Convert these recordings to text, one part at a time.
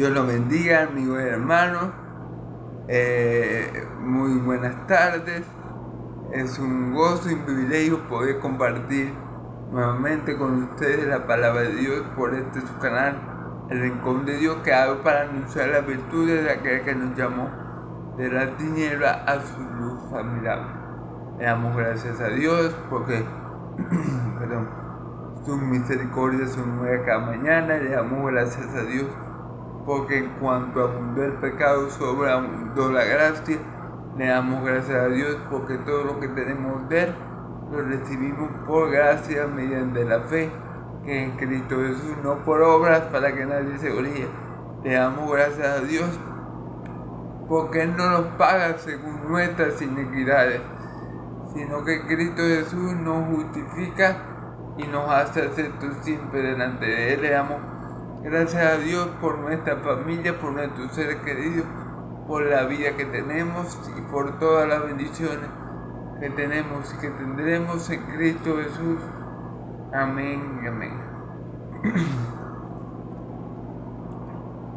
Dios los bendiga, amigos y hermanos. Muy buenas tardes. Es un gozo y un privilegio poder compartir nuevamente con ustedes la palabra de Dios por este su canal, El Rincón de Dios, que hago para anunciar las virtudes de aquel que nos llamó de la tiniebla a su luz admirable. Le damos gracias a Dios porque sus misericordias son nuevas cada mañana. Le damos gracias a Dios porque en cuanto abundó el pecado, sobreabundó la gracia. Le damos gracias a Dios porque todo lo que tenemos de Él lo recibimos por gracia mediante la fe que en Cristo Jesús, no por obras para que nadie se gloríe. Le damos gracias a Dios porque Él no nos paga según nuestras iniquidades, sino que Cristo Jesús nos justifica y nos hace aceptos siempre delante de Él. Le damos gracias a Dios por nuestra familia, por nuestros seres queridos, por la vida que tenemos y por todas las bendiciones que tenemos y que tendremos en Cristo Jesús. Amén y amén.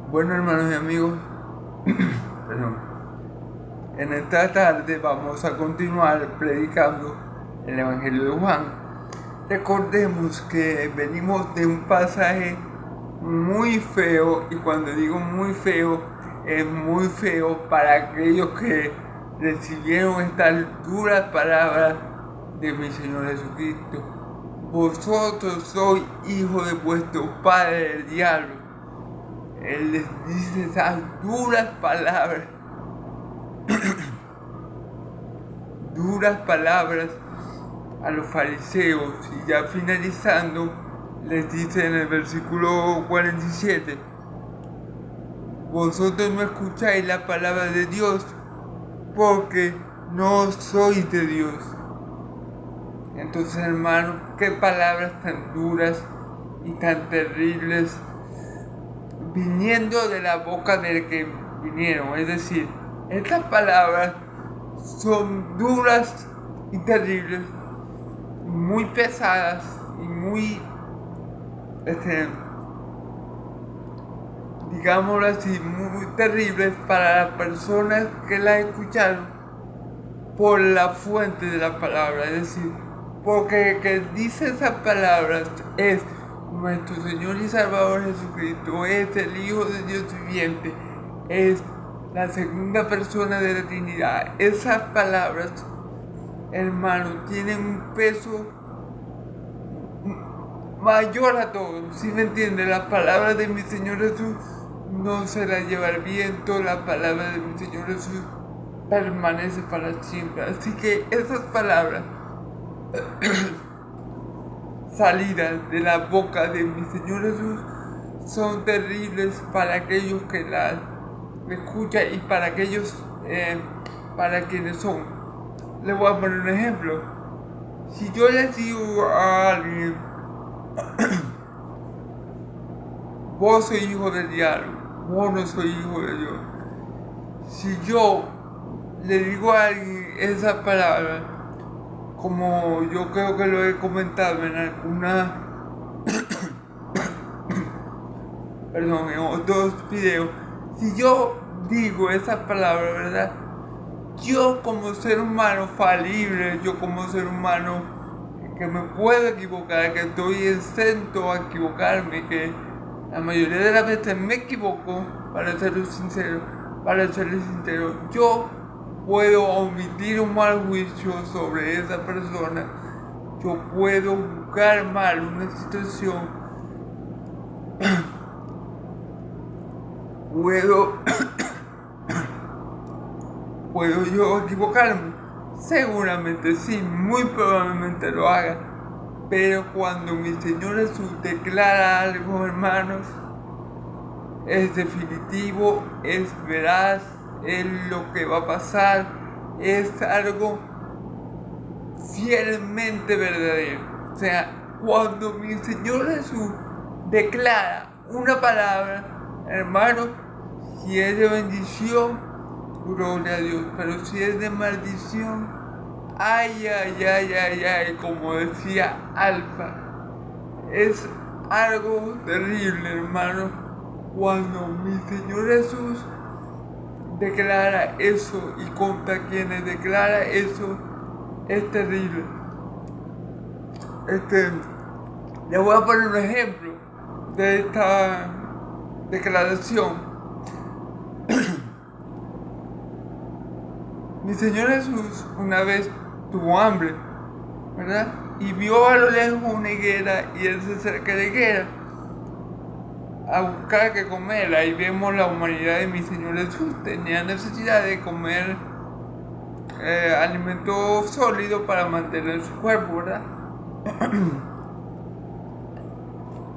Bueno, hermanos y amigos, en esta tarde vamos a continuar predicando el Evangelio de Juan. Recordemos que venimos de un pasaje muy feo, y cuando digo muy feo, es muy feo para aquellos que recibieron estas duras palabras de mi Señor Jesucristo. Vosotros sois hijos de vuestro padre el diablo. Él les dice esas duras palabras, duras palabras a los fariseos, y ya finalizando les dice en el versículo 47: vosotros no escucháis la palabra de Dios porque no sois de Dios. Entonces, hermanos, qué palabras tan duras y tan terribles viniendo de la boca del que vinieron. Es decir, estas palabras son duras y terribles, muy pesadas y muy, digámoslo así, muy terribles para las personas que las escucharon por la fuente de la palabra. Es decir, porque el que dice esas palabras es nuestro Señor y Salvador Jesucristo, es el Hijo de Dios viviente, es la segunda persona de la Trinidad. Esas palabras, hermanos, tienen un peso mayor a todo. ¿Sí me entiende? Las palabras de mi Señor Jesús no se las lleva el viento. La palabra de mi Señor Jesús permanece para siempre. Así que esas palabras salidas de la boca de mi Señor Jesús son terribles para aquellos que las escuchan y para aquellos, para quienes son. Les voy a poner un ejemplo. Si yo les digo a alguien: vos sois hijo del diablo, vos no sois hijo de Dios. Si yo le digo a alguien esa palabra, como yo creo que lo he comentado en en otros videos, si yo digo esas palabras, ¿verdad? Yo como ser humano falible, yo como ser humano que me puedo equivocar, que estoy exento a equivocarme, que la mayoría de las veces me equivoco, para serles sincero, yo puedo omitir un mal juicio sobre esa persona. Yo puedo juzgar mal una situación. ¿Puedo yo equivocarme? Seguramente sí, muy probablemente lo haga. Pero cuando mi Señor Jesús declara algo, hermanos, es definitivo, es veraz, es lo que va a pasar, es algo fielmente verdadero. O sea, cuando mi Señor Jesús declara una palabra, hermanos, si es de bendición, gloria a Dios, pero si es de maldición, ay, como decía Alfa, es algo terrible, hermano, cuando mi Señor Jesús declara eso y contra quienes declara eso es terrible. Le voy a poner un ejemplo de esta declaración. Mi Señor Jesús una vez tuvo hambre, ¿verdad? Y vio a lo lejos una higuera y él se acerca a la higuera a buscar que comer. Ahí vemos la humanidad de mi Señor Jesús. Tenía necesidad de comer alimento sólido para mantener su cuerpo, ¿verdad?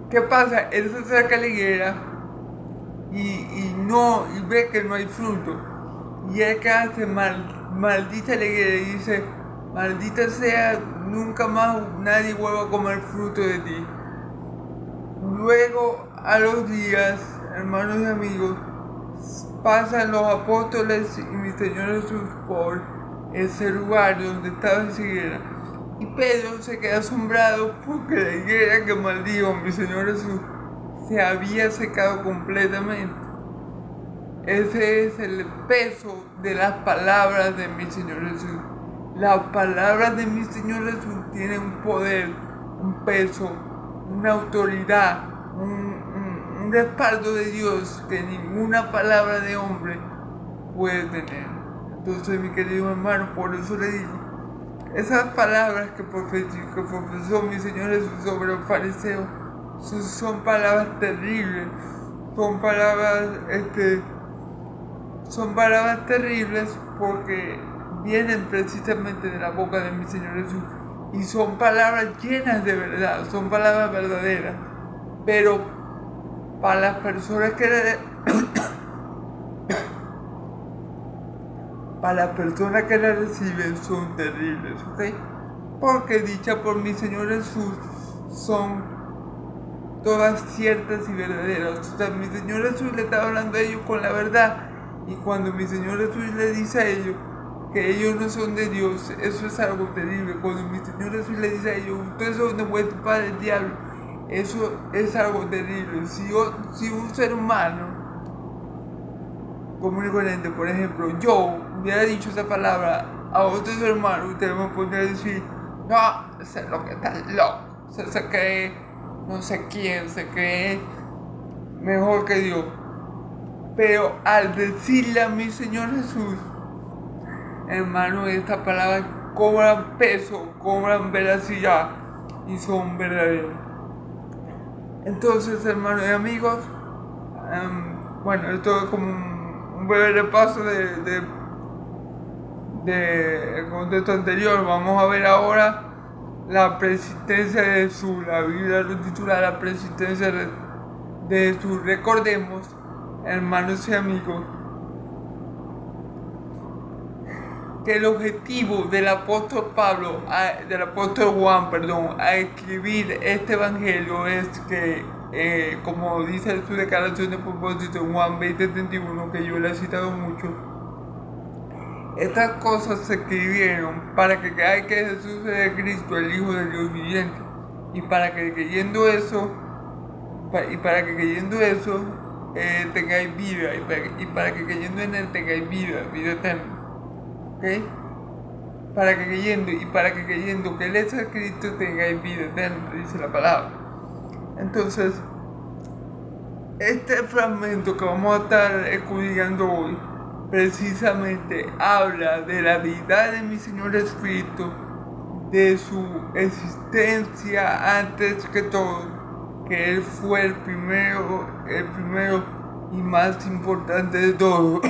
¿Qué pasa? Él se acerca a la higuera y ve que no hay fruto. Y él que hace maldita la higuera y dice: maldita sea, nunca más nadie vuelva a comer fruto de ti. Luego, a los días, hermanos y amigos, pasan los apóstoles y mi Señor Jesús por ese lugar donde estaba esa higuera. Y Pedro se queda asombrado porque la higuera que maldijo mi Señor Jesús se había secado completamente. Ese es el peso de las palabras de mi Señor Jesús. Las palabras de mi Señor Jesús tienen un poder, un peso, una autoridad, un respaldo de Dios que ninguna palabra de hombre puede tener. Entonces, mi querido hermano, por eso le digo, esas palabras que profesó mi Señor Jesús sobre los fariseos son palabras terribles, son palabras terribles porque vienen precisamente de la boca de mi Señor Jesús y son palabras llenas de verdad, son palabras verdaderas, pero para las personas que la reciben son terribles, ¿ok? Porque dichas por mi Señor Jesús son todas ciertas y verdaderas. O sea, mi Señor Jesús le estaba hablando a ellos con la verdad. Y cuando mi Señor Jesús le dice a ellos que ellos no son de Dios, eso es algo terrible. Cuando mi Señor Jesús le dice a ellos: ustedes son de vuestro padre el diablo, eso es algo terrible. Si un ser humano común y corriente, por ejemplo, yo hubiera dicho esa palabra a otro ser humano, usted me podría decir: no, ese es lo que está loco, se cree no sé quién, se cree mejor que Dios. Pero al decirle a mi Señor Jesús, hermano, estas palabras cobran peso, cobran veracidad y son verdaderas. Entonces, hermanos y amigos, bueno, esto es como un breve repaso del contexto anterior. Vamos a ver ahora la persistencia de Jesús. La Biblia lo titula La persistencia de Jesús. Recordemos, hermanos y amigos, que el objetivo del apóstol Juan, a escribir este evangelio es que, como dice su declaración de propósito en Juan 20:31, que yo le he citado mucho, estas cosas se escribieron para que creáis que Jesús es Cristo, el Hijo del Dios viviente, y para que creyendo eso tengáis vida, y para que creyendo en Él tengáis vida eterna. ¿Ok? Para que creyendo que Él es el Cristo tengáis vida eterna, dice la palabra. Entonces, este fragmento que vamos a estar estudiando hoy precisamente habla de la deidad de mi Señor Jesucristo, de su existencia antes que todo, que Él fue el primero y más importante de todo.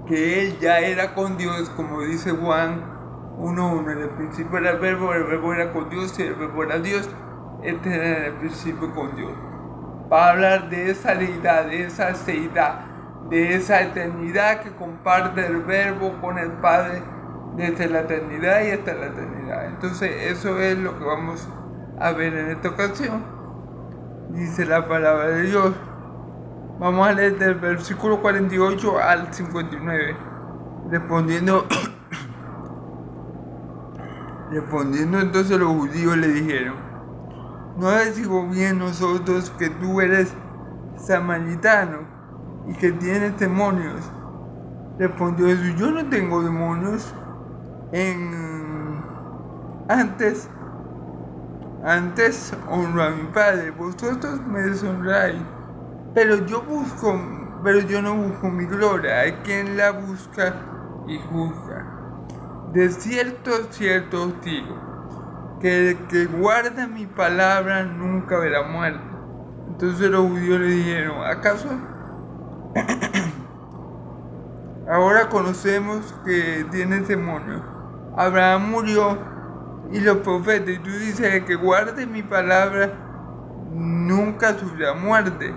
Que Él ya era con Dios, como dice Juan 1:1, en el principio era el verbo era con Dios y el verbo era Dios. Este era en el principio con Dios. Va a hablar de esa deidad, de esa seidad, de esa eternidad que comparte el verbo con el Padre desde la eternidad y hasta la eternidad. Entonces eso es lo que vamos a ver en esta ocasión. Dice la palabra de Dios. Vamos a leer del versículo 48 al 59. Respondiendo entonces los judíos le dijeron: ¿no decimos bien nosotros que tú eres samaritano y que tienes demonios? Respondió Jesús, yo no tengo demonios. Antes honro a mi Padre, vosotros me deshonráis. Pero yo no busco mi gloria, hay quien la busca y juzga. De cierto, cierto os digo, que el que guarda mi palabra nunca verá muerte. Entonces los judíos le dijeron, ¿acaso ahora conocemos que tienes demonios? Abraham murió y los profetas, y tú dices que guarde mi palabra nunca sufrirá muerte.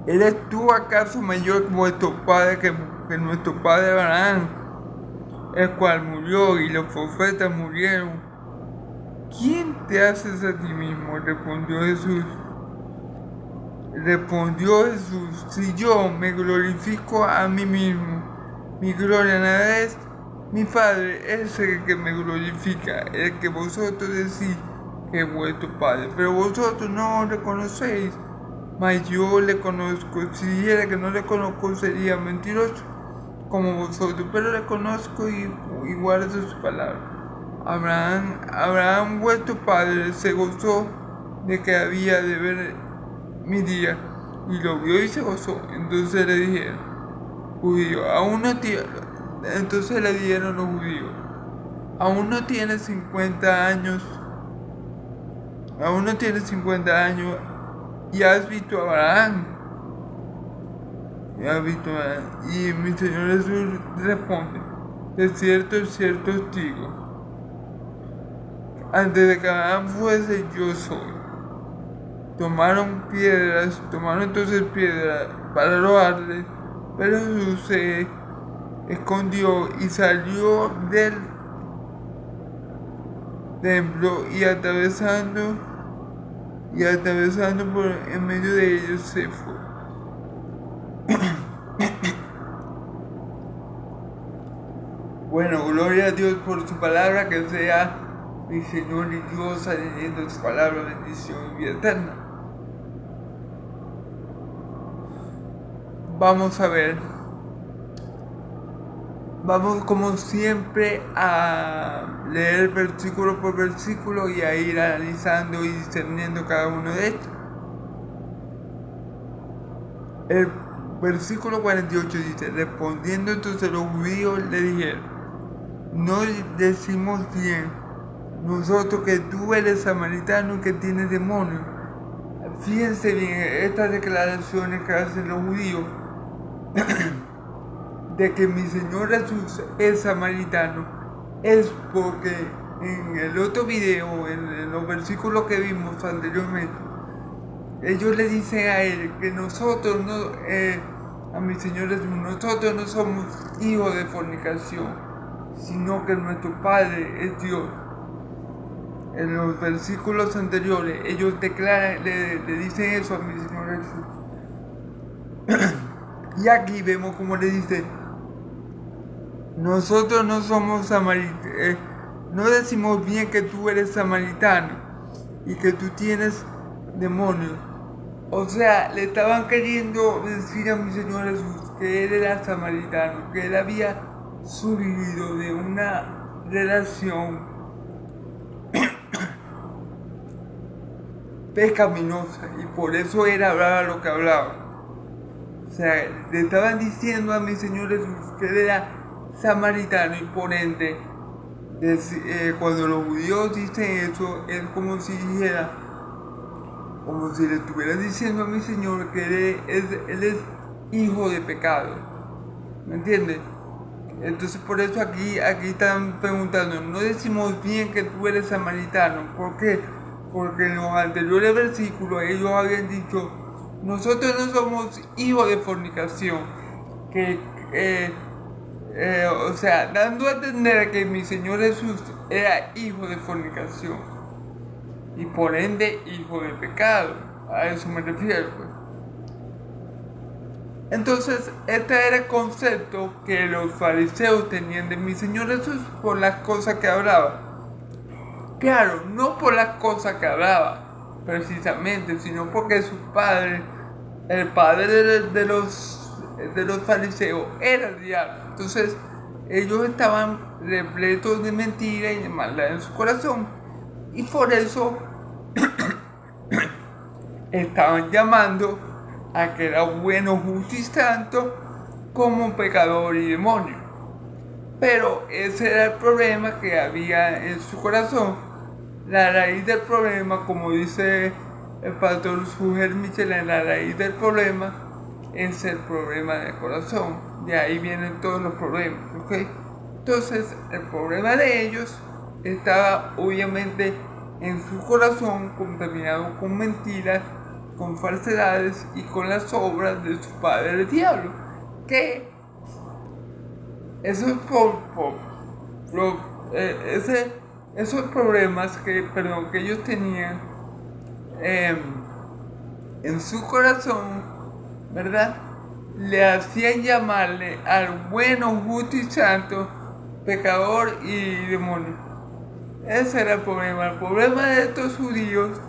¿Eres tú acaso mayor que vuestro padre, que nuestro padre Abraham, el cual murió y los profetas murieron? ¿Quién te haces a ti mismo? Respondió Jesús, si yo me glorifico a mí mismo, mi gloria nada es. Mi Padre es el que me glorifica, el que vosotros decís que es vuestro Padre, pero vosotros no le conocéis, mas yo le conozco. Si dijera que no le conozco sería mentiroso como vosotros, pero le conozco y guardo su palabra. Abraham vuestro padre se gozó de que había de ver mi día, y lo vio y se gozó. Entonces le dijeron los judíos, aún no tienes 50 años y has visto a Abraham. Y mi Señor Jesús responde, de cierto os digo, antes de que Abraham fuese, yo soy. Tomaron entonces piedras para arrojarle, pero Jesús se escondió y salió del templo y atravesando por en medio de ellos se fue. Bueno, gloria a Dios por su palabra, que sea mi Señor y Dios añadiendo su palabra, bendición y vida eterna. Vamos a ver. Vamos como siempre a leer versículo por versículo y a ir analizando y discerniendo cada uno de estos. El versículo 48 dice, respondiendo entonces los judíos le dijeron, no decimos bien nosotros que tú eres samaritano y que tienes demonios. Fíjense bien estas declaraciones que hacen los judíos de que mi Señor Jesús es samaritano, es porque en el otro video, en los versículos que vimos anteriormente, ellos le dicen a él que nosotros a mi Señor Jesús, nosotros no somos hijos de fornicación, sino que nuestro Padre es Dios. En los versículos anteriores, ellos declaran, le dicen eso a mi Señor Jesús. Y aquí vemos como le dice, nosotros no somos samaritanos, no decimos bien que tú eres samaritano y que tú tienes demonios. O sea, le estaban queriendo decir a mi Señor Jesús que él era samaritano, que él había surgido de una relación pecaminosa y por eso él hablaba lo que hablaba. O sea, le estaban diciendo a mi Señor Jesús que él era samaritano y por ende, cuando los judíos dicen eso, es como si dijera, como si le estuviera diciendo a mi Señor que él es hijo de pecado. ¿Me entiendes? Entonces por eso aquí están preguntando, no decimos bien que tú eres samaritano. ¿Por qué? Porque en los anteriores versículos ellos habían dicho, nosotros no somos hijos de fornicación. O sea, dando a entender que mi Señor Jesús era hijo de fornicación y por ende hijo de pecado. A eso me refiero, pues. Entonces, este era el concepto que los fariseos tenían de mi Señor Jesús por las cosas que hablaba. Claro, no por las cosas que hablaba precisamente, sino porque su padre, el padre de los fariseos, era el diablo. Entonces, ellos estaban repletos de mentira y de maldad en su corazón. Y por eso estaban llamando a que era bueno, justo y santo como pecador y demonio. Pero ese era el problema que había en su corazón. La raíz del problema, como dice el pastor Suger Michelin, la raíz del problema es el problema del corazón. De ahí vienen todos los problemas, ¿ok? Entonces, el problema de ellos estaba obviamente en su corazón, contaminado con mentiras, con falsedades y con las obras de su padre el diablo. Que esos problemas que ellos tenían en su corazón, ¿verdad? Le hacían llamarle al bueno, justo y santo, pecador y demonio. Ese era el problema. El problema de estos judíos,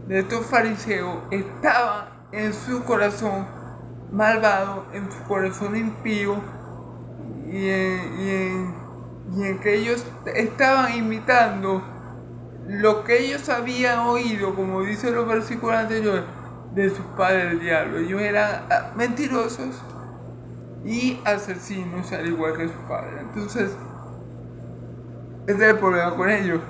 de estos fariseos, estaba en su corazón malvado, en su corazón impío, y en que ellos estaban imitando lo que ellos habían oído, como dicen los versículos anteriores, de sus padres del diablo. Ellos eran mentirosos y asesinos al igual que sus padres. Entonces, ese es el problema con ellos.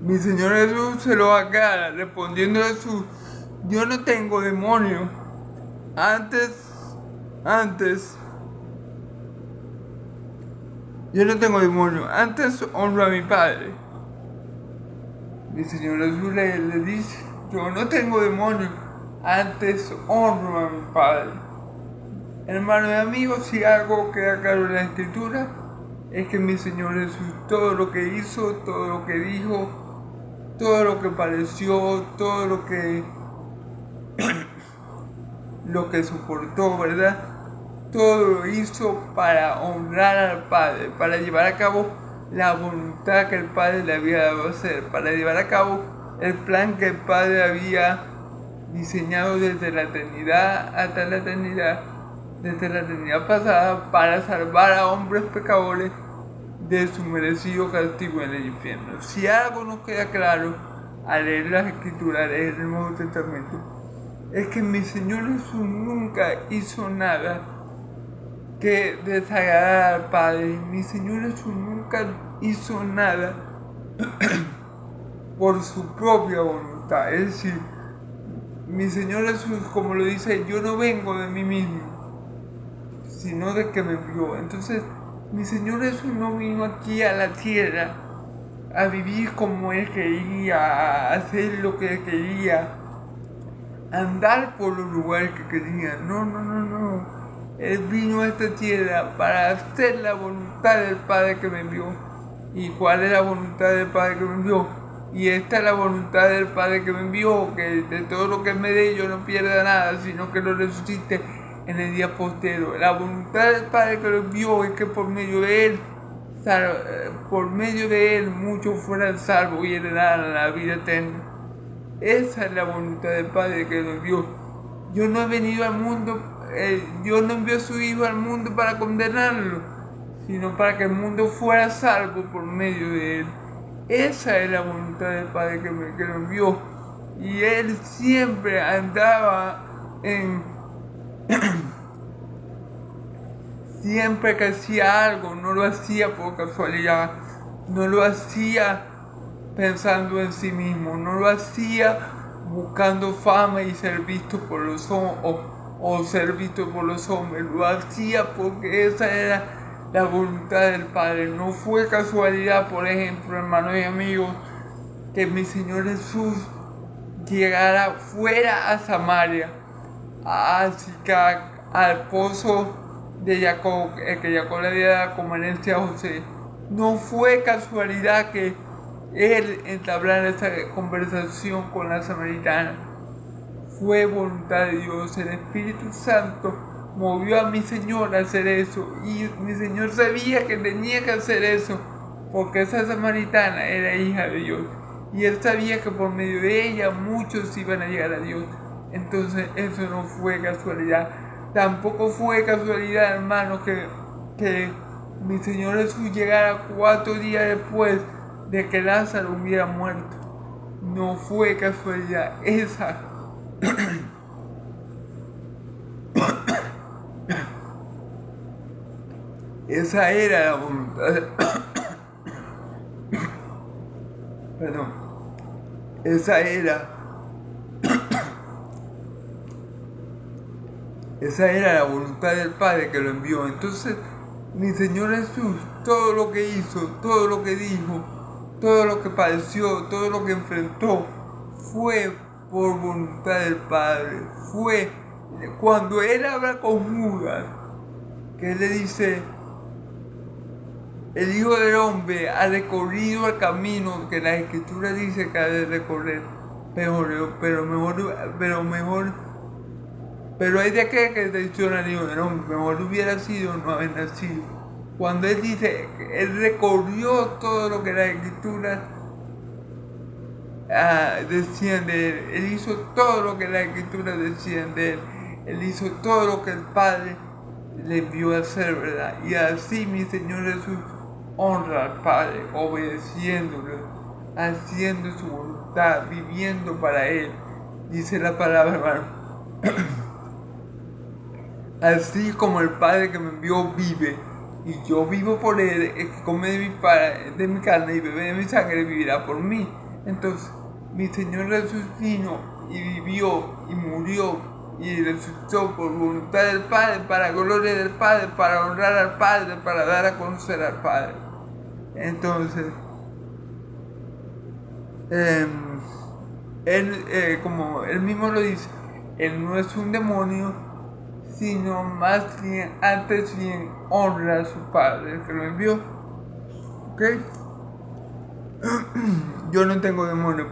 Mi Señor Jesús se lo aclara respondiendo a Jesús: yo no tengo demonio. Antes, yo no tengo demonio. Antes honro a mi Padre. Mi Señor Jesús le dice: yo no tengo demonio. Antes honro a mi Padre. Hermanos y amigos, si algo queda claro en la Escritura, es que mi Señor Jesús, todo lo que hizo, todo lo que dijo, todo lo que pareció, todo lo que soportó, ¿verdad? Todo lo hizo para honrar al Padre, para llevar a cabo la voluntad que el Padre le había dado a hacer, para llevar a cabo el plan que el Padre había diseñado desde la eternidad hasta la eternidad, desde la eternidad pasada, para salvar a hombres pecadores de su merecido castigo en el infierno. Si algo nos queda claro al leer las Escrituras, leer el Nuevo Testamento, es que mi Señor Jesús nunca hizo nada que desagradara al Padre. Mi Señor Jesús nunca hizo nada por su propia voluntad. Es decir, mi Señor Jesús, como lo dice, yo no vengo de mí mismo, sino de que me envió. Entonces, mi Señor Jesús no vino aquí a la tierra a vivir como Él quería, a hacer lo que Él quería, a andar por los lugares que quería. No. Él vino a esta tierra para hacer la voluntad del Padre que me envió. ¿Y cuál es la voluntad del Padre que me envió? Y esta es la voluntad del Padre que me envió, que de todo lo que me dé yo no pierda nada, sino que lo resucite en el día postero. La voluntad del Padre que lo envió es que por medio de Él muchos fueran salvos y heredaran la vida eterna. Esa es la voluntad del Padre que lo envió. Yo no he venido al mundo, Dios no envió a su Hijo al mundo para condenarlo, sino para que el mundo fuera salvo por medio de Él. Esa es la voluntad del Padre que lo envió. Y Él siempre andaba siempre que hacía algo, no lo hacía por casualidad, no lo hacía pensando en sí mismo, no lo hacía buscando fama y ser visto por los o ser visto por los hombres, lo hacía porque esa era la voluntad del Padre. No fue casualidad, por ejemplo, hermanos y amigos, que mi Señor Jesús fuera a Samaria, a Sicar, al pozo de Jacob, el que Jacob le había dado como herencia a José. No fue casualidad que Él entablara esa conversación con la samaritana. Fue voluntad de Dios. El Espíritu Santo movió a mi Señor a hacer eso. Y mi Señor sabía que tenía que hacer eso, porque esa samaritana era hija de Dios. Y Él sabía que por medio de ella muchos iban a llegar a Dios. Entonces eso no fue casualidad. Tampoco fue casualidad, hermano, que mi Señor Jesús llegara 4 días después de que Lázaro hubiera muerto. No fue casualidad. Esa era la voluntad. Perdón. Esa era la voluntad del Padre que lo envió. Entonces, mi Señor Jesús, todo lo que hizo, todo lo que dijo, todo lo que padeció, todo lo que enfrentó, fue por voluntad del Padre. Fue cuando Él habla con Judas, que Él le dice: el Hijo del Hombre ha recorrido el camino que la Escritura dice que ha de recorrer, pero hay de aquel que traiciona al Hijo del Hombre. Mejor hubiera sido no haber nacido. Cuando Él dice que Él recorrió todo lo que la Escritura decían de Él, Él hizo todo lo que la Escritura decían de Él, Él hizo todo lo que el Padre le envió a hacer, ¿verdad? Y así mi Señor Jesús honra al Padre, obedeciéndole, haciendo su voluntad, viviendo para Él. Dice la palabra, hermano. Así como el Padre que me envió vive, y yo vivo por Él, el que come de mi carne y bebe de mi sangre vivirá por mí. Entonces, mi Señor Jesús vino y vivió y murió y resucitó por voluntad del Padre, para gloria del Padre, para honrar al Padre, para dar a conocer al Padre. Entonces, Él, como Él mismo lo dice, Él no es un demonio, sino más bien, antes bien, honra a su Padre, el que lo envió. ¿Ok? Yo no tengo demonios,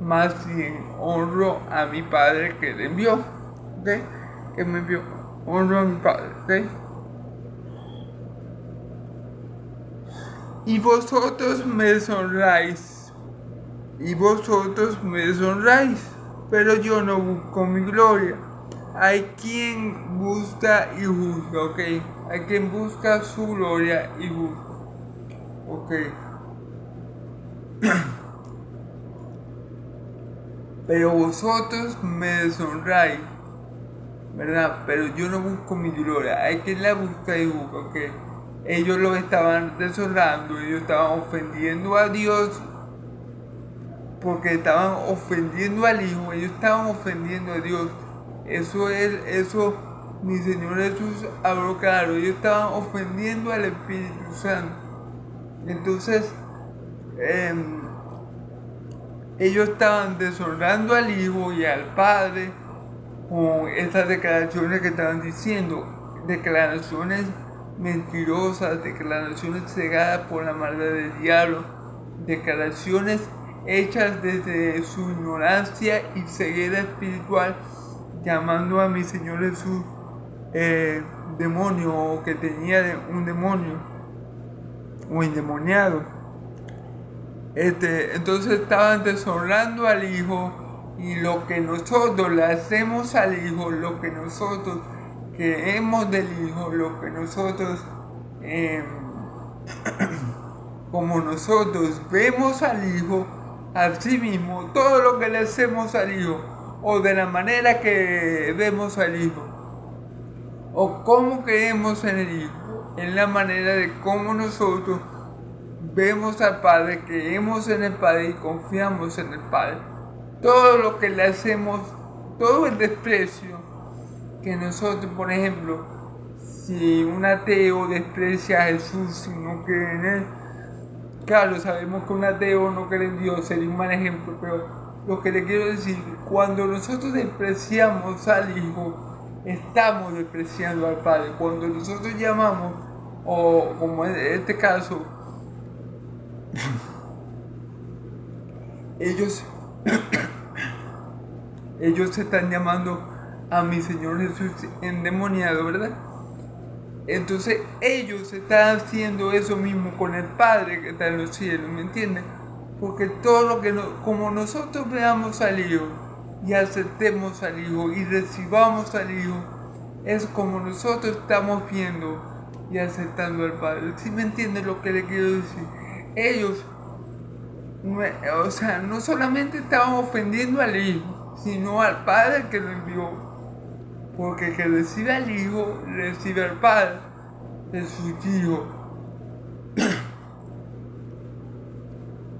más bien honro a mi Padre que le envió. ¿Ok? Que me envió. Honro a mi Padre. ¿Ok? Y vosotros me deshonráis, pero yo no busco mi gloria. Hay quien busca y juzga, ¿ok? Hay quien busca su gloria y juzga, ¿ok? Pero vosotros me deshonráis, ¿verdad? Pero yo no busco mi gloria. Hay quien la busca y juzga, ¿ok? Ellos lo estaban deshonrando, ellos estaban ofendiendo a Dios, porque estaban ofendiendo al Hijo, ellos estaban ofendiendo a Dios. Eso mi Señor Jesús habló claro, ellos estaban ofendiendo al Espíritu Santo. Entonces, ellos estaban deshonrando al Hijo y al Padre con estas declaraciones que estaban diciendo, declaraciones mentirosas, declaraciones cegadas por la maldad del diablo, declaraciones hechas desde su ignorancia y ceguera espiritual, llamando a mi Señor Jesús demonio, o que tenía un demonio o endemoniado. Entonces estaban deshonrando al Hijo, y lo que nosotros le hacemos al Hijo, lo que nosotros creemos del Hijo, lo que nosotros como nosotros vemos al Hijo, así mismo todo lo que le hacemos al Hijo, o de la manera que vemos al Hijo, o cómo creemos en el Hijo, en la manera de cómo nosotros vemos al Padre, creemos en el Padre y confiamos en el Padre. Todo lo que le hacemos, todo el desprecio que nosotros, por ejemplo, si un ateo desprecia a Jesús, si no cree en Él, claro, sabemos que un ateo no cree en Dios, sería un mal ejemplo, pero lo que le quiero decir, cuando nosotros despreciamos al Hijo, estamos despreciando al Padre. Cuando nosotros llamamos, o como en este caso, ellos están llamando a mi Señor Jesús endemoniado, ¿verdad? Entonces ellos están haciendo eso mismo con el Padre que está en los cielos, ¿me entienden? Porque todo lo que como nosotros veamos al Hijo y aceptemos al Hijo y recibamos al Hijo, es como nosotros estamos viendo y aceptando al Padre. ¿Sí me entienden lo que le quiero decir? Ellos, no solamente estaban ofendiendo al Hijo, sino al Padre que lo envió. Porque el que recibe al Hijo, recibe al Padre. Jesús dijo,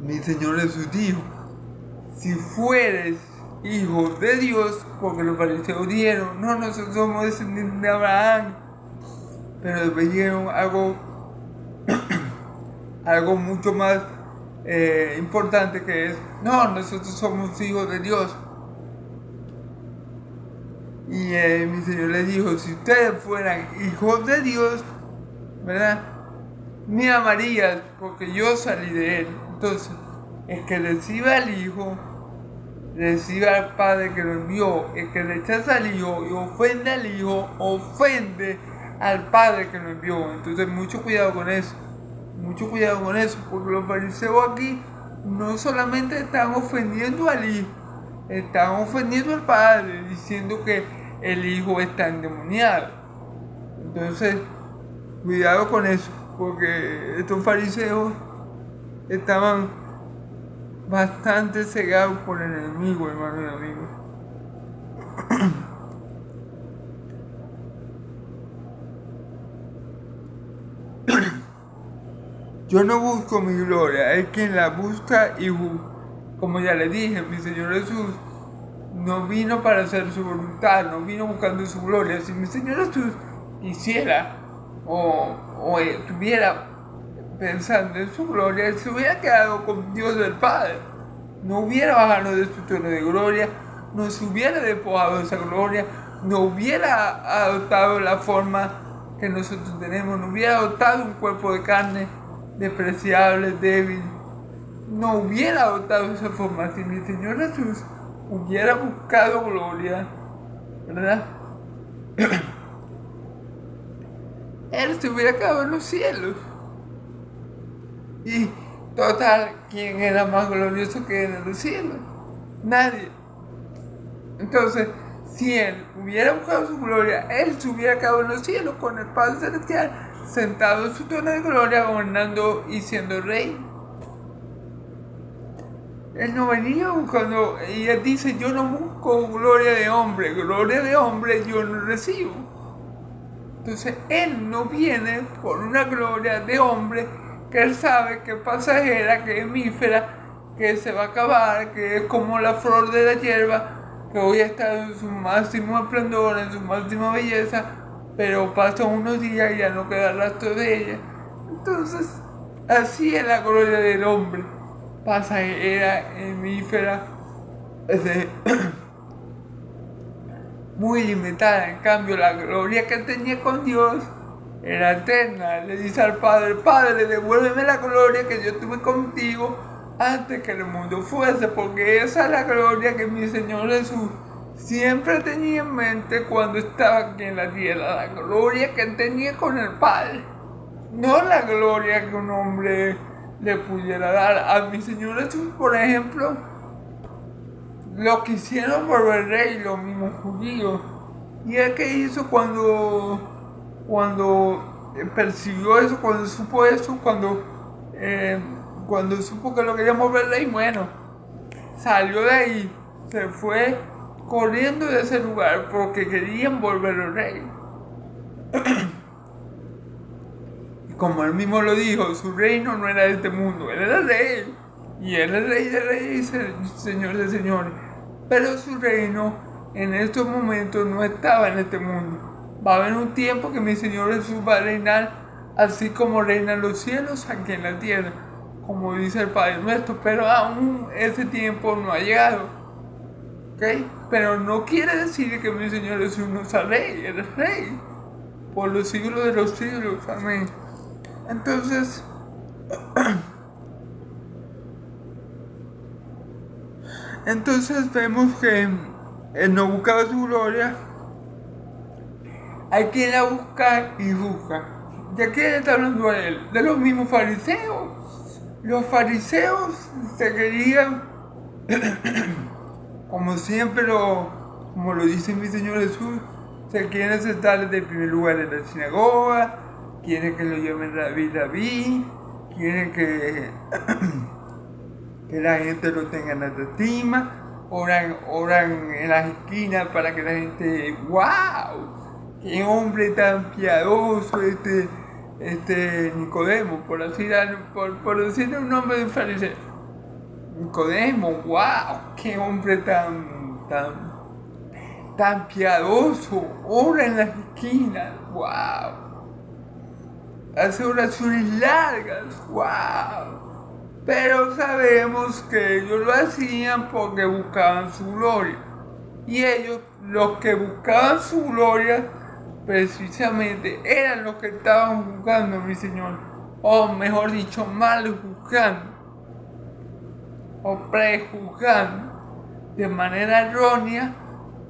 mi Señor Jesús dijo, si fueres hijo de Dios, porque los fariseos dijeron, no, nosotros somos descendientes de Abraham, pero después dijeron algo mucho más importante, que es, no, nosotros somos hijos de Dios. Y mi Señor les dijo, si ustedes fueran hijos de Dios, ¿verdad? Me amarías porque yo salí de Él. Entonces, el que recibe al Hijo, recibe al Padre que lo envió. El que rechaza al Hijo y ofende al Hijo, ofende al Padre que lo envió. Entonces, mucho cuidado con eso. Mucho cuidado con eso, porque los fariseos aquí no solamente están ofendiendo al Hijo, están ofendiendo al Padre, diciendo que el Hijo está endemoniado. Entonces, cuidado con eso, porque estos fariseos estaban bastante cegados por el enemigo, hermano y amigo. Yo no busco mi gloria, es quien la busca y como ya le dije, mi Señor Jesús no vino para hacer su voluntad, no vino buscando su gloria. Si mi Señor Jesús hiciera o estuviera pensando en su gloria, Él se hubiera quedado con Dios del Padre. No hubiera bajado de su trono de gloria, no se hubiera despojado de esa gloria, no hubiera adoptado la forma que nosotros tenemos, no hubiera adoptado un cuerpo de carne despreciable, débil, no hubiera adoptado esa forma. Si mi Señor Jesús hubiera buscado gloria, ¿verdad? Él se hubiera quedado en los cielos. Y total, ¿quién era más glorioso que él en los cielos? Nadie. Entonces, si él hubiera buscado su gloria, él se hubiera quedado en los cielos con el Padre Celestial, sentado en su trono de gloria, gobernando y siendo rey. Él no venía buscando, y él dice, yo no busco gloria de hombre yo no recibo. Entonces él no viene por una gloria de hombre que él sabe que es pasajera, que es efímera, que se va a acabar, que es como la flor de la hierba, que hoy está en su máximo esplendor, en su máxima belleza, pero pasan unos días y ya no queda rastro de ella. Entonces, así es la gloria del hombre, pasajera, efímera, muy limitada. En cambio, la gloria que tenía con Dios era eterna. Le dice al Padre, Padre, devuélveme la gloria que yo tuve contigo antes que el mundo fuese, porque esa es la gloria que mi Señor Jesús siempre tenía en mente cuando estaba aquí en la tierra, la gloria que tenía con el Padre, no la gloria que un hombre le pudiera dar. A mi Señor Jesús, por ejemplo, lo quisieron volver rey, los mismos judíos. ¿Y él qué hizo cuando percibió eso, cuando supo eso, cuando supo que lo querían volver rey? Bueno, salió de ahí, se fue corriendo de ese lugar porque querían volverlo rey. Y como él mismo lo dijo, su reino no era de este mundo, él era rey. Y él es rey de reyes y señor de señores. Pero su reino en estos momentos no estaba en este mundo. Va a haber un tiempo que mi Señor Jesús va a reinar así como reinan los cielos aquí en la tierra, como dice el Padre nuestro, pero aún ese tiempo no ha llegado. ¿Okay? Pero no quiere decir que mi Señor Jesús no sea rey, Él es rey por los siglos de los siglos. Amén. Entonces, vemos que Él no buscaba su gloria, Hay quien la busca y busca. ¿De quién está hablando él? De los mismos fariseos. Los fariseos se querían, como siempre, como lo dice mi Señor Jesús, se quieren sentar de primer lugar en la sinagoga, quieren que lo llamen Rabí, quieren que la gente lo tenga en alta estima, oran en las esquinas para que la gente, ¡wow! ¡Qué hombre tan piadoso Nicodemo, por decirle un nombre de un fariseo! Nicodemo, ¡wow! ¡Qué hombre tan piadoso! Ora en las esquinas, ¡wow! Hace oraciones largas, ¡wow! Pero sabemos que ellos lo hacían porque buscaban su gloria. Y ellos, los que buscaban su gloria, precisamente eran los que estaban juzgando a mi Señor. O mejor dicho, mal juzgando. O prejuzgando de manera errónea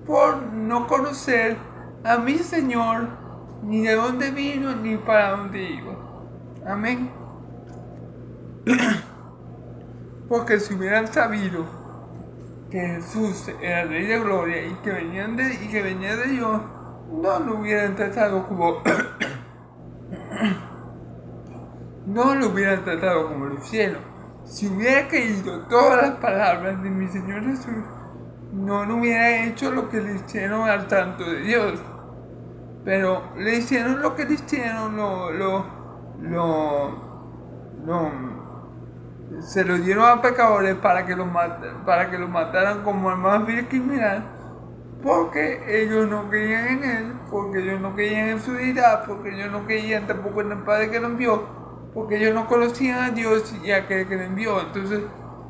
por no conocer a mi Señor, ni de dónde vino, ni para dónde iba. Amén. Porque si hubieran sabido que Jesús era el Rey de Gloria y que venía de Dios, no lo hubieran tratado como lo hicieron. Si hubiera creído todas las palabras de mi Señor Jesús, no lo hubiera hecho lo que le hicieron al Santo de Dios. Pero le hicieron lo que le hicieron, se lo dieron a pecadores para que lo mataran como el más vil criminal, porque ellos no creían en él, porque ellos no creían en su deidad, porque ellos no creían tampoco en el Padre que lo envió, porque ellos no conocían a Dios y a aquel que lo envió. Entonces,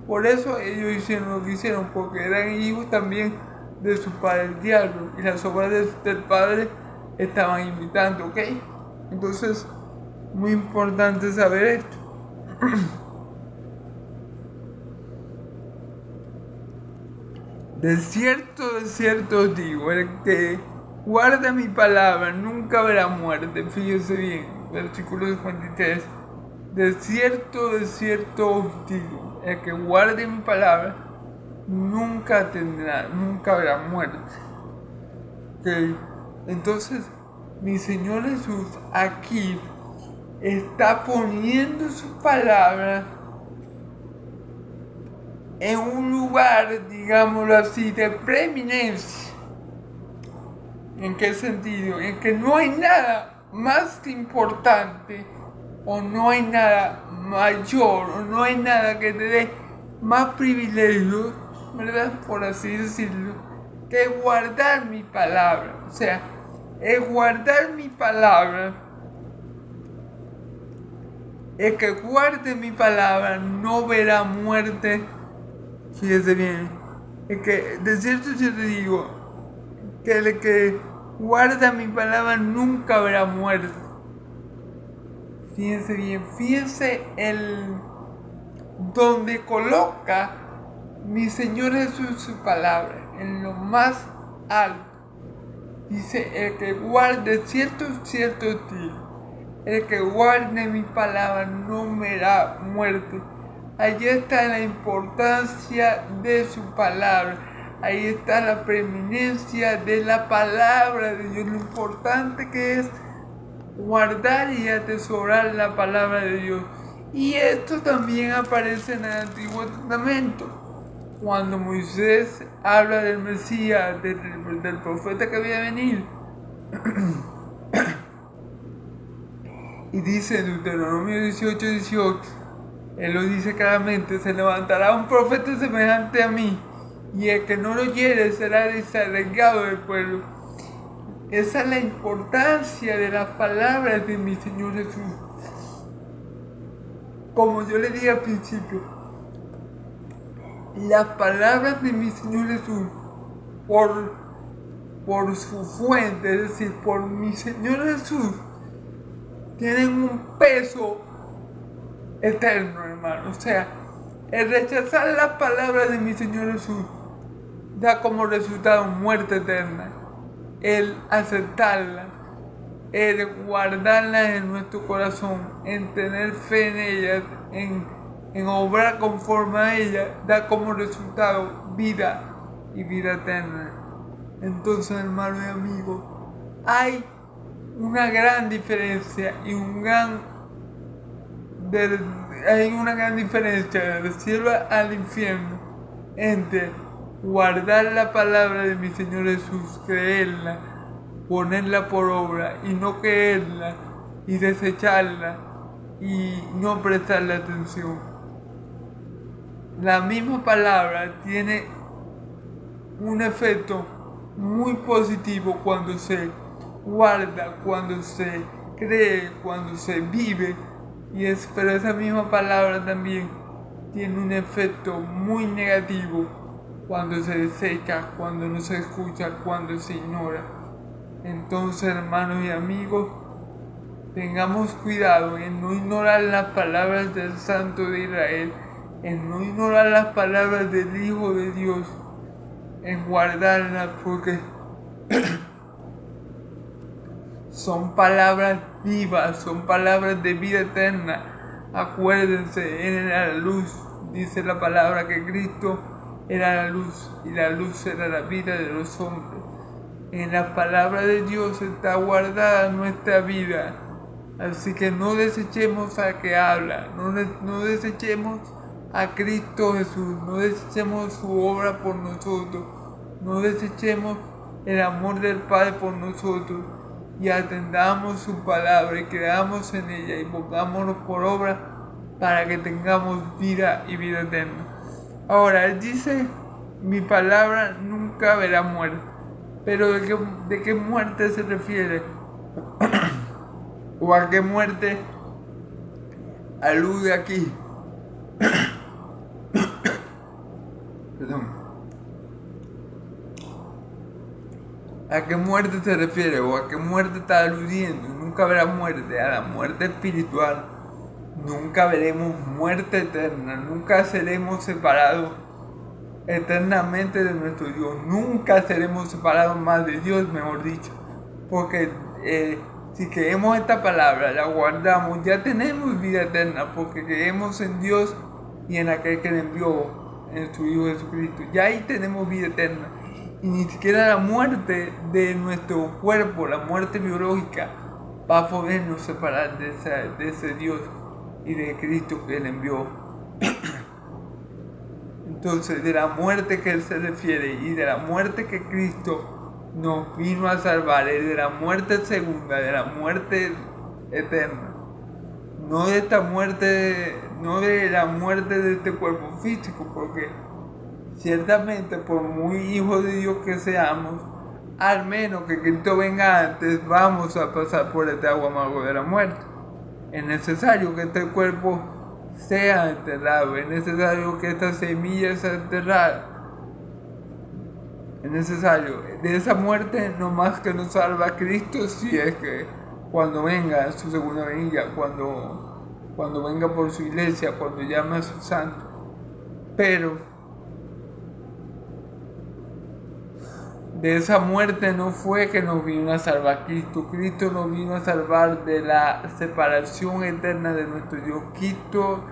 por eso ellos hicieron lo que hicieron, porque eran hijos también de su padre el diablo, y las obras del Padre estaban imitando, ¿ok? Entonces, muy importante saber esto. De cierto os digo, el que guarda mi palabra nunca verá muerte. Fíjese bien, versículo 53. De cierto os digo, el que guarde mi palabra nunca verá muerte. Okay. Entonces, mi Señor Jesús aquí está poniendo su palabra en un lugar, digámoslo así, de preeminencia. ¿En qué sentido? En que no hay nada más importante, o no hay nada mayor, o no hay nada que te dé más privilegios, ¿verdad? Por así decirlo, que guardar mi palabra. O sea, el guardar mi palabra, el que guarde mi palabra no verá muerte. Fíjese bien, de cierto yo te digo, que el que guarda mi palabra nunca verá muerte. Fíjense bien, fíjense donde coloca mi Señor Jesús su palabra, en lo más alto. Dice, el que guarde, cierto tío, el que guarde mi palabra no verá muerte. Allí está la importancia de su palabra. Ahí está la preeminencia de la palabra de Dios. Lo importante que es guardar y atesorar la palabra de Dios. Y esto también aparece en el Antiguo Testamento. Cuando Moisés habla del Mesías, del profeta que había de venir. Y dice en Deuteronomio 18:18, él lo dice claramente: se levantará un profeta semejante a mí, y el que no lo oyere será desarraigado del pueblo. Esa es la importancia de las palabras de mi Señor Jesús. Como yo le dije al principio, las palabras de mi Señor Jesús, por su fuente, es decir, por mi Señor Jesús, tienen un peso eterno, hermano. O sea, el rechazar las palabras de mi Señor Jesús da como resultado muerte eterna. El aceptarla el guardarlas en nuestro corazón, en tener fe en ellas, en obrar conforme a ellas, da como resultado vida y vida eterna. Entonces, hermano y amigo, hay una gran diferencia y hay una gran diferencia del cielo al infierno entre guardar la palabra de mi Señor Jesús, creerla, ponerla por obra y no creerla y desecharla y no prestarle atención. La misma palabra tiene un efecto muy positivo cuando se guarda, cuando se cree, cuando se vive, pero esa misma palabra también tiene un efecto muy negativo cuando se desecha, cuando no se escucha, cuando se ignora. Entonces, hermanos y amigos, tengamos cuidado en no ignorar las palabras del Santo de Israel, en no ignorar las palabras del Hijo de Dios, en guardarlas, porque son palabras vivas, son palabras de vida eterna. Acuérdense, Él era la luz, dice la palabra que Cristo era la luz y la luz era la vida de los hombres. En la palabra de Dios está guardada nuestra vida, así que no desechemos al que habla, no desechemos a Cristo Jesús, no desechemos su obra por nosotros, no desechemos el amor del Padre por nosotros y atendamos su palabra y creamos en ella y pongámonos por obra para que tengamos vida y vida eterna. Ahora, Él dice, mi palabra nunca verá muerte. Pero ¿de qué muerte se refiere? ¿O a qué muerte alude aquí? Perdón. ¿A qué muerte se refiere? ¿O a qué muerte está aludiendo? Nunca habrá muerte, a la muerte espiritual. Nunca veremos muerte eterna. Nunca seremos separados eternamente de nuestro Dios. Nunca seremos separados más de Dios, mejor dicho. Porque si creemos esta palabra, la guardamos, ya tenemos vida eterna. Porque creemos en Dios y en aquel que le envió, en su Hijo Jesucristo. Ya ahí tenemos vida eterna. Y ni siquiera la muerte de nuestro cuerpo, la muerte biológica, va a podernos separar de ese Dios y de Cristo que Él envió. Entonces, de la muerte que Él se refiere y de la muerte que Cristo nos vino a salvar, es de la muerte segunda, de la muerte eterna. No de esta muerte, no de la muerte de este cuerpo físico, porque ciertamente por muy hijos de Dios que seamos, al menos que Cristo venga antes, vamos a pasar por este agua amargo de la muerte. Es necesario que este cuerpo sea enterrado, es necesario que esta semilla sea enterrada. Es necesario. De esa muerte no más que nos salva Cristo, si es que cuando venga en su segunda venida, cuando venga por su iglesia, cuando llame a sus santos. Pero de esa muerte no fue que nos vino a salvar Cristo. Cristo nos vino a salvar de la separación eterna de nuestro Dios. Cristo,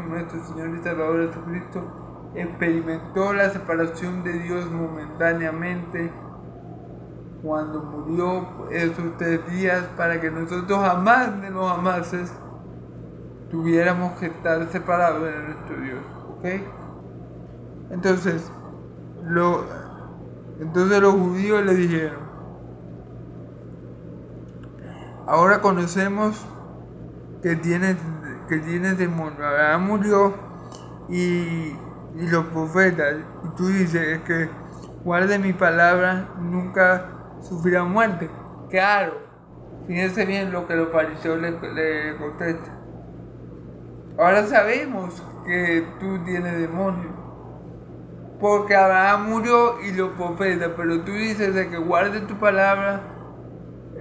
nuestro Señor y Salvador Jesucristo, experimentó la separación de Dios momentáneamente cuando murió esos 3 días para que nosotros jamás de los jamases tuviéramos que estar separados de nuestro Dios. ¿Ok? Entonces los judíos le dijeron, ahora conocemos que tienes demonio. Abraham murió y los profetas, y tú dices que guarde mi palabra, nunca sufrirá muerte. Claro, fíjense bien lo que los fariseos le contestan. Ahora sabemos que tú tienes demonio, porque Abraham murió y los profetas, pero tú dices que guarde tu palabra,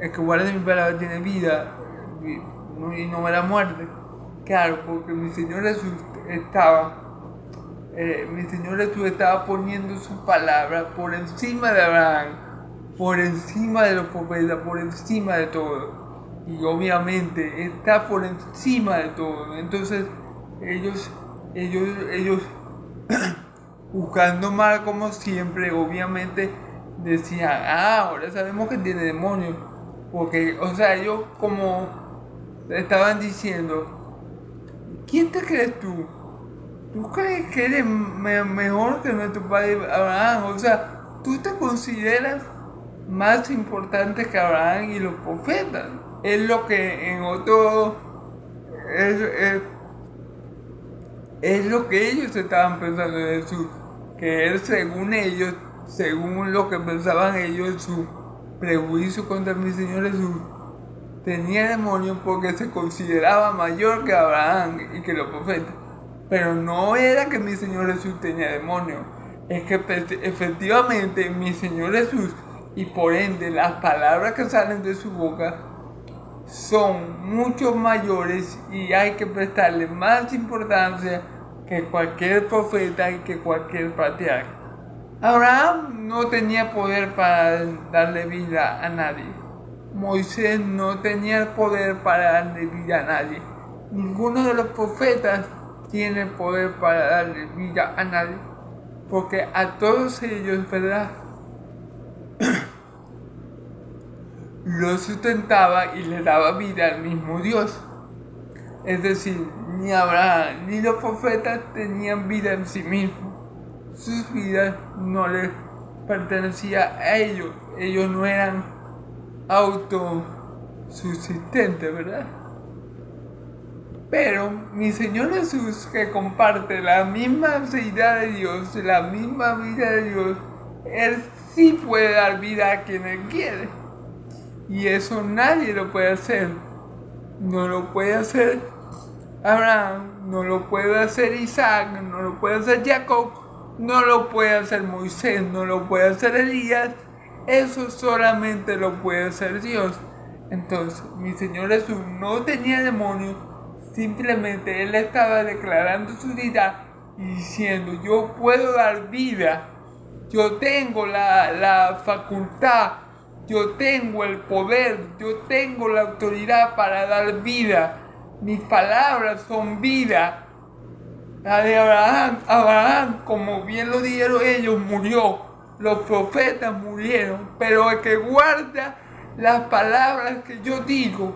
el que guarde mi palabra tiene vida y no verá muerte. Claro, porque mi Señor Jesús estaba poniendo su palabra por encima de Abraham, por encima de los profetas, por encima de todo. y obviamente está por encima de todo. Entonces ellos buscando mal como siempre, obviamente decían, ahora sabemos que tiene demonios, porque, o sea, ellos como estaban diciendo, ¿quién te crees tú? ¿Tú crees que eres mejor que nuestro padre Abraham? O sea, ¿tú te consideras más importante que Abraham y los profetas? Es lo que en otro... Es lo que ellos estaban pensando de Jesús. Que él, según ellos, según lo que pensaban ellos, su prejuicio contra mi Señor Jesús, tenía demonios porque se consideraba mayor que Abraham y que los profetas. Pero no era que mi Señor Jesús tenía demonios, es que efectivamente mi Señor Jesús, y por ende las palabras que salen de su boca, son mucho mayores y hay que prestarle más importancia que cualquier profeta y que cualquier patriarca. Abraham no tenía poder para darle vida a nadie. Moisés no tenía el poder para darle vida a nadie. Ninguno de los profetas tiene poder para darle vida a nadie. Porque a todos ellos, ¿verdad?, los sustentaba y le daba vida al mismo Dios. Es decir, ni Abraham ni los profetas tenían vida en sí mismos. Sus vidas no les pertenecían a ellos. Ellos no eran autosubsistentes, ¿verdad? Pero mi Señor Jesús, que comparte la misma deidad de Dios, la misma vida de Dios, Él sí puede dar vida a quien Él quiere. Y eso nadie lo puede hacer. No lo puede hacer Abraham, no lo puede hacer Isaac, no lo puede hacer Jacob, no lo puede hacer Moisés, no lo puede hacer Elías. Eso solamente lo puede hacer Dios. Entonces, mi Señor Jesús no tenía demonios, simplemente Él estaba declarando su deidad y diciendo, yo puedo dar vida, yo tengo la facultad, yo tengo el poder, yo tengo la autoridad para dar vida. Mis palabras son vida. La de Abraham, como bien lo dijeron ellos, murió. Los profetas murieron. Pero el que guarda las palabras que yo digo,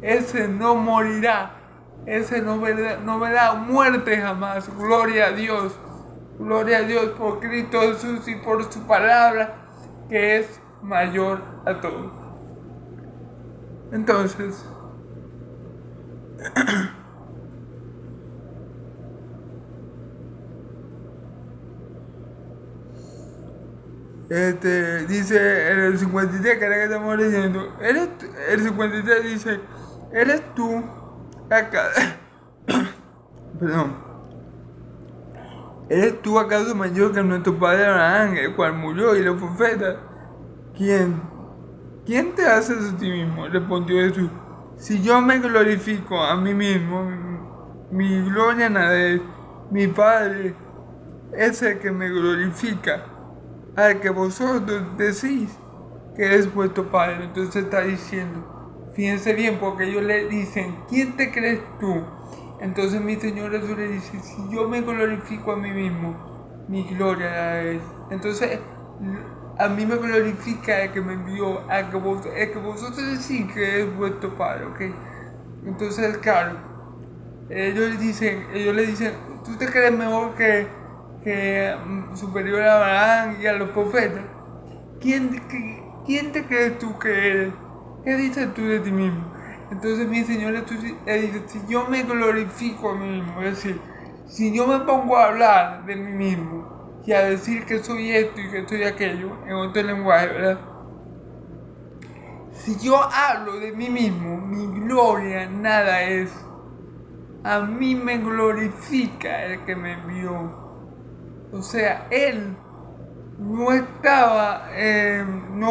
ese no morirá. Ese no verá muerte jamás. Gloria a Dios. Gloria a Dios por Cristo Jesús y por su palabra, que es mayor a todo. Entonces, dice en el 53, que era que estamos leyendo, el 53 dice, ¿eres tú acá? Perdón. ¿Eres tú acaso mayor que nuestro padre Abraham, el cual murió, y los profetas? ¿Quién te hace a ti mismo? Respondió Jesús. Si yo me glorifico a mí mismo, mi gloria nada es. Mi Padre es el que me glorifica, al que vosotros decís que es vuestro Padre. Entonces está diciendo, fíjense bien, porque ellos le dicen, ¿quién te crees tú? Entonces mi Señor Jesús le dice, si yo me glorifico a mí mismo, mi gloria es. Entonces, a mí me glorifica el que me envió, el que vosotros decís que es vuestro Padre, ¿ok? Entonces, claro, ellos le dicen, ¿tú te crees mejor que superior a Abraham y a los profetas? ¿Quién te crees tú que eres? ¿Qué dices tú de ti mismo? Entonces mi Señor le dice, si yo me glorifico a mí mismo, es decir, si yo me pongo a hablar de mí mismo y a decir que soy esto y que soy aquello, en otro lenguaje, ¿verdad? Si yo hablo de mí mismo, mi gloria nada es. A mí me glorifica el que me envió. O sea, Él no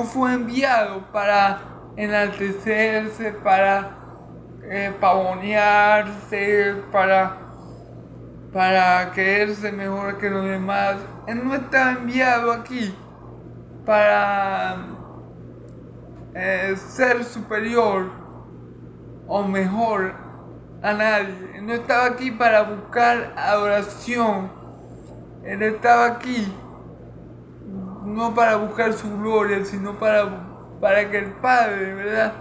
fue enviado para enaltecerse, para pavonearse, para creerse mejor que los demás. Él no está enviado aquí para ser superior o mejor a nadie. Él no estaba aquí para buscar adoración. Él estaba aquí no para buscar su gloria, sino para que el Padre, ¿verdad?,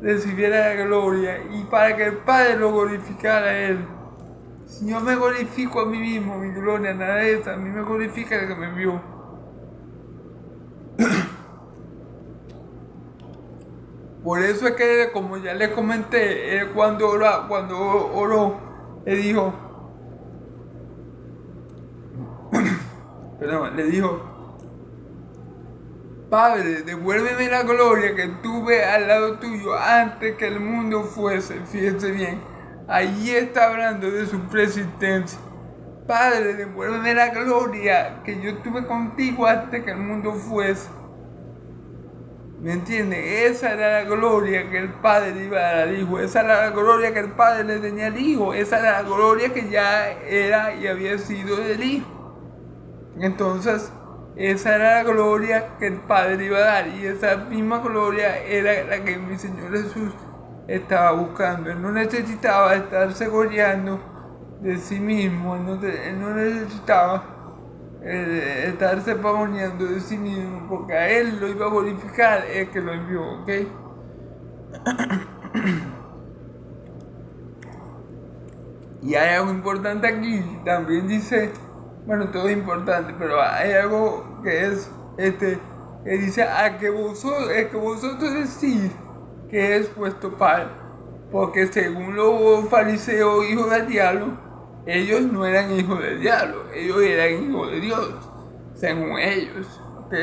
recibiera la gloria y para que el Padre lo glorificara a Él. Si yo me glorifico a mí mismo, mi gloria nada es, a mí me glorifica el que me envió. Por eso es que, como ya les comenté, él cuando oró, le dijo, Padre, devuélveme la gloria que tuve al lado tuyo antes que el mundo fuese. Fíjense bien, allí está hablando de su preexistencia. Padre, devuélveme la gloria que yo tuve contigo antes que el mundo fuese. ¿Me entiende? Esa era la gloria que el Padre le iba a dar al Hijo. Esa era la gloria que el Padre le tenía al Hijo. Esa era la gloria que ya era y había sido del Hijo. Entonces, esa era la gloria que el Padre iba a dar. Y esa misma gloria era la que mi Señor Jesús estaba buscando. Él no necesitaba estarse gloriando de sí mismo. Él no necesitaba estarse pavoneando de sí mismo, porque a Él lo iba a glorificar el que lo envió, ¿ok? Y hay algo importante aquí, también dice, bueno, todo es importante, pero hay algo que es, que dice, el que vosotros decís que es vuestro Padre, porque según los fariseos, hijos del diablo, ellos no eran hijos del diablo, ellos eran hijos de Dios, según ellos, ¿ok?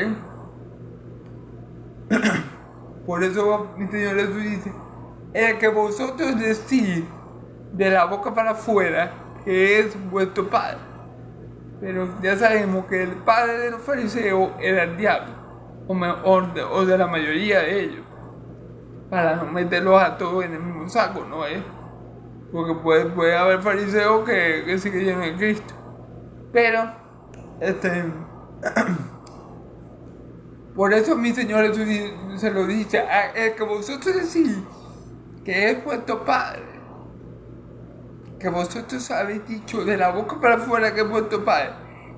Por eso mi Señor Jesús dice, el que vosotros decís de la boca para afuera, que es vuestro Padre. Pero ya sabemos que el padre de los fariseos era el diablo, o de la mayoría de ellos, para no meterlos a todos en el mismo saco, ¿no es? Porque puede haber fariseos que sí creyeron en Cristo. Pero, por eso mi Señor Jesús se lo dice, el que vosotros decís que es vuestro Padre, que vosotros habéis dicho de la boca para afuera que es vuestro Padre,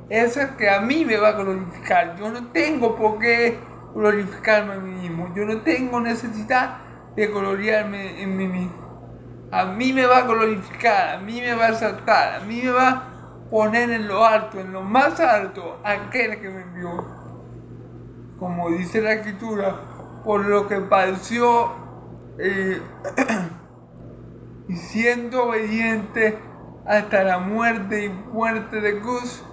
es el que a mí me va a glorificar. Yo no tengo por qué glorificarme a mí mismo. Yo no tengo necesidad de gloriarme en mí mismo. A mí me va a glorificar, a mí me va a exaltar, a mí me va a poner en lo alto, en lo más alto, aquel que me envió. Como dice la Escritura, por lo que padeció y siendo obediente hasta la muerte y muerte de cruz,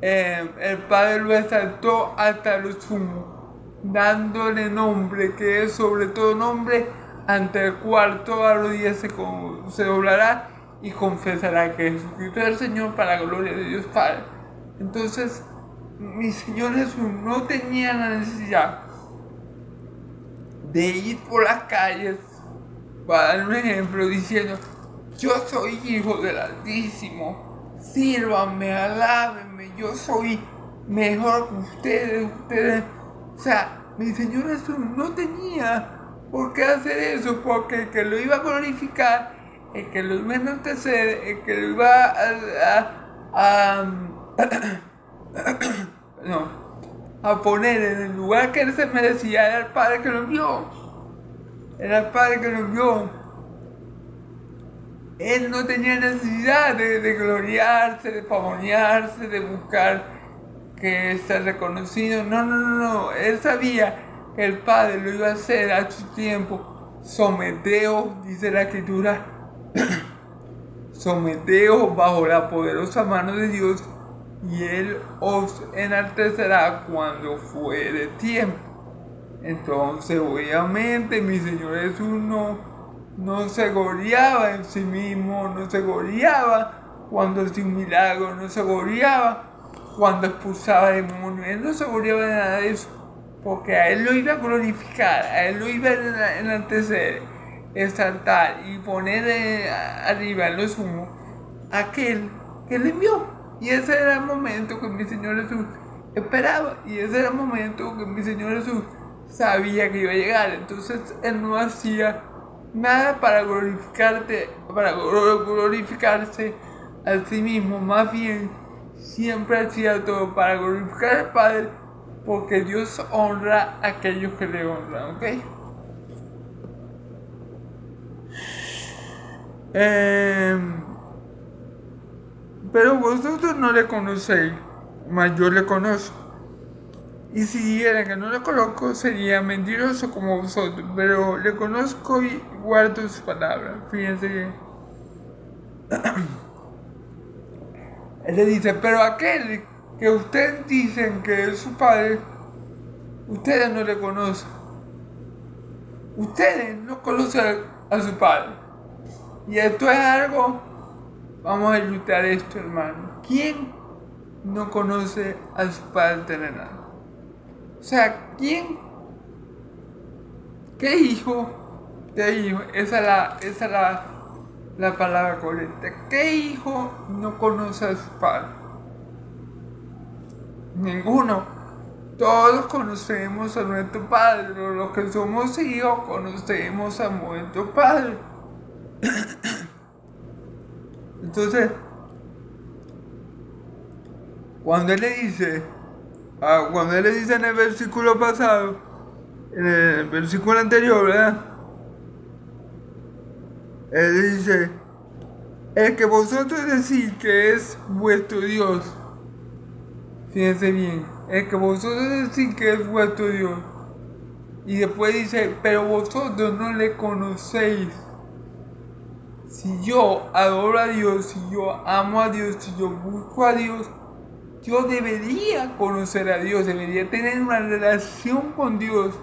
el Padre lo exaltó hasta lo sumo, dándole nombre que es sobre todo nombre, ante el cual toda rodilla se doblará y confesará que Jesucristo es el Señor, para la gloria de Dios Padre. Entonces, mi Señor Jesús no tenía la necesidad de ir por las calles, para dar un ejemplo, diciendo, yo soy hijo del Altísimo, sírvanme, alábenme, yo soy mejor que ustedes. O sea, mi Señor Jesús no tenía por qué hacer eso, porque el que lo iba a glorificar, el que lo iba a enaltecer, el que lo iba a poner en el lugar que él se merecía, era el Padre que lo envió. Era el Padre que lo envió. Él no tenía necesidad de gloriarse, de pavonearse, de buscar que sea reconocido. No. Él sabía que el Padre lo iba a hacer a su tiempo. Someteos, dice la Escritura. Someteos bajo la poderosa mano de Dios, y Él os enaltecerá cuando fuere tiempo. Entonces, obviamente, mi Señor Jesús no se gloriaba en sí mismo, no se gloriaba cuando hacía un milagro, no se gloriaba cuando expulsaba demonios. Él no se gloriaba de nada de eso, porque a Él lo iba a glorificar, a Él lo iba a enaltecer, exaltar y poner arriba en lo sumo aquel que le envió. Y ese era el momento que mi Señor Jesús esperaba, y ese era el momento que mi Señor Jesús sabía que iba a llegar. Entonces Él no hacía nada para glorificarse a sí mismo, más bien siempre hacía todo para glorificar al Padre, porque Dios honra a aquellos que le honran, ¿ok? Pero vosotros no le conocéis, mas yo le conozco. Y si dijera que no le conozco, sería mentiroso como vosotros, pero le conozco y guardo sus palabras. Fíjense que él le dice, pero aquel que ustedes dicen que es su padre, ustedes no le conocen. Ustedes no conocen a su padre. Y esto es algo, vamos a ilustrar esto, hermano. ¿Quién no conoce a su padre terrenal? O sea, ¿quién? ¿Qué hijo? Esa es la palabra correcta. ¿Qué hijo no conoce a su padre? Ninguno. Todos conocemos a nuestro padre. Los que somos hijos conocemos a nuestro padre. Entonces, cuando él le dice en el versículo pasado, en el versículo anterior, ¿verdad? Él dice, el que vosotros decís que es vuestro Dios. Fíjense bien, el que vosotros decís que es vuestro Dios. Y después dice, pero vosotros no le conocéis. Si yo adoro a Dios, si yo amo a Dios, si yo busco a Dios, yo debería conocer a Dios, debería tener una relación con Dios.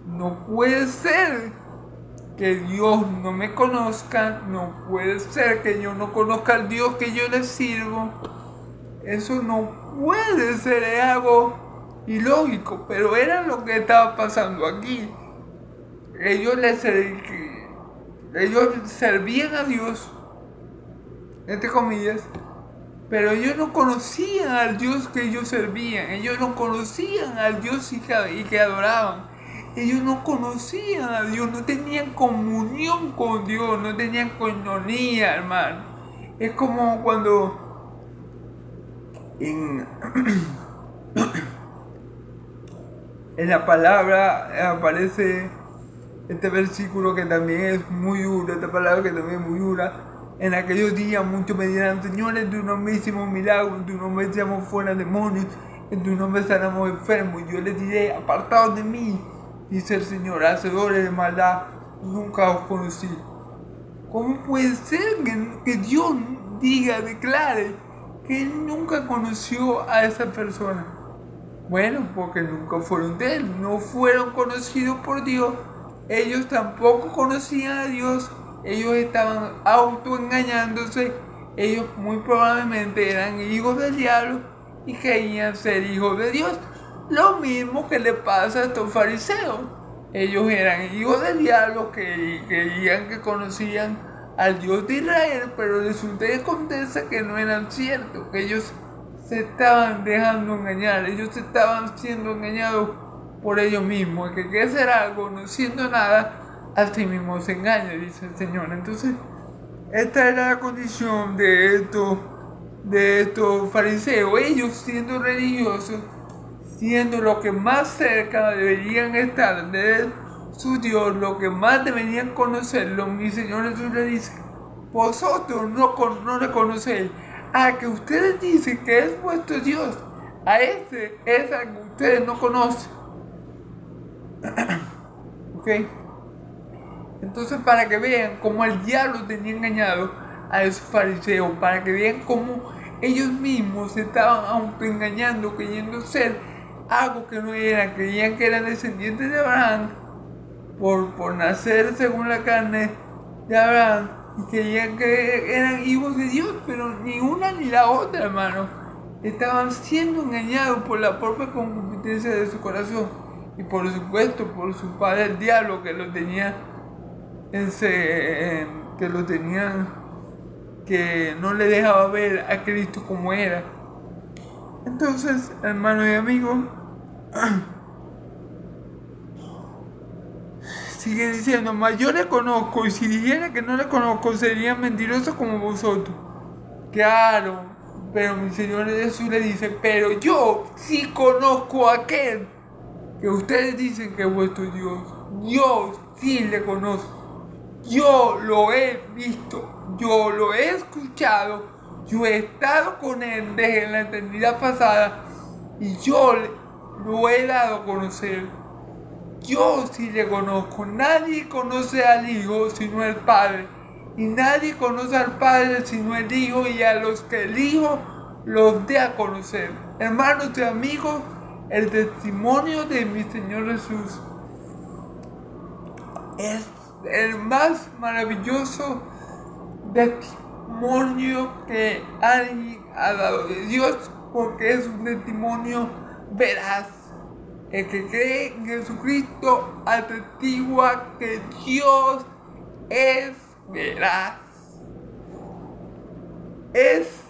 No puede ser que Dios no me conozca, no puede ser que yo no conozca al Dios que yo le sirvo. Eso no puede ser, es algo ilógico, pero era lo que estaba pasando aquí. Ellos servían a Dios, entre comillas, pero ellos no conocían al Dios que ellos servían, ellos no conocían al Dios y que adoraban. Ellos no conocían a Dios, no tenían comunión con Dios, no tenían coinonía, hermano. Es como cuando en la palabra aparece este versículo que también es muy duro, esta palabra que también es muy dura. En aquellos días muchos me dirán, Señor, en tu nombre hicimos milagros, en tu nombre echamos fuera demonios, en tu nombre sanamos enfermos. Y yo les diré, apartados de mí, dice el Señor, hacedores de maldad, nunca os conocí. ¿Cómo puede ser que Dios declare que Él nunca conoció a esa persona? Bueno, porque nunca fueron de Él, no fueron conocidos por Dios. Ellos tampoco conocían a Dios, ellos estaban autoengañándose, ellos muy probablemente eran hijos del diablo y creían ser hijos de Dios. Lo mismo que le pasa a estos fariseos. Ellos eran hijos del diablo, que creían que conocían al Dios de Israel, pero resulta y acontece que no eran ciertos, que ellos se estaban dejando engañar, ellos estaban siendo engañados por ellos mismos. El que quiere hacer algo no siendo nada, a sí mismo se engaña, dice el Señor. Entonces, esta era la condición de estos fariseos. Ellos, siendo religiosos, siendo lo que más cerca deberían estar de su Dios, lo que más deberían conocerlo, mi Señor Jesús le dice, vosotros no le conocéis. A que ustedes dicen que es vuestro Dios, a ese es al que ustedes no conocen. ¿Ok? Entonces, para que vean cómo el diablo tenía engañado a esos fariseos, para que vean cómo ellos mismos se estaban autoengañando, creyendo ser algo que no eran, creían que eran descendientes de Abraham por nacer según la carne de Abraham, y creían que eran hijos de Dios, pero ni una ni la otra, hermano. Estaban siendo engañados por la propia concupiscencia de su corazón y por supuesto por su padre el diablo, que que no le dejaba ver a Cristo como era. Entonces, hermano y amigo, sigue diciendo, mas yo le conozco, y si dijera que no le conozco, sería mentiroso como vosotros. Claro, pero mi Señor Jesús le dice, pero yo sí conozco a aquel que ustedes dicen que es vuestro Dios. Yo sí le conozco. Yo lo he visto, yo lo he escuchado, yo he estado con él desde la eternidad pasada y yo lo he dado a conocer. Yo sí le conozco. Nadie conoce al Hijo sino el Padre. Y nadie conoce al Padre sino el Hijo y a los que el Hijo los dé a conocer. Hermanos y amigos, el testimonio de mi Señor Jesús es el más maravilloso testimonio que alguien ha dado de Dios, porque es un testimonio veraz. El que cree en Jesucristo atestigua que Dios es veraz. Es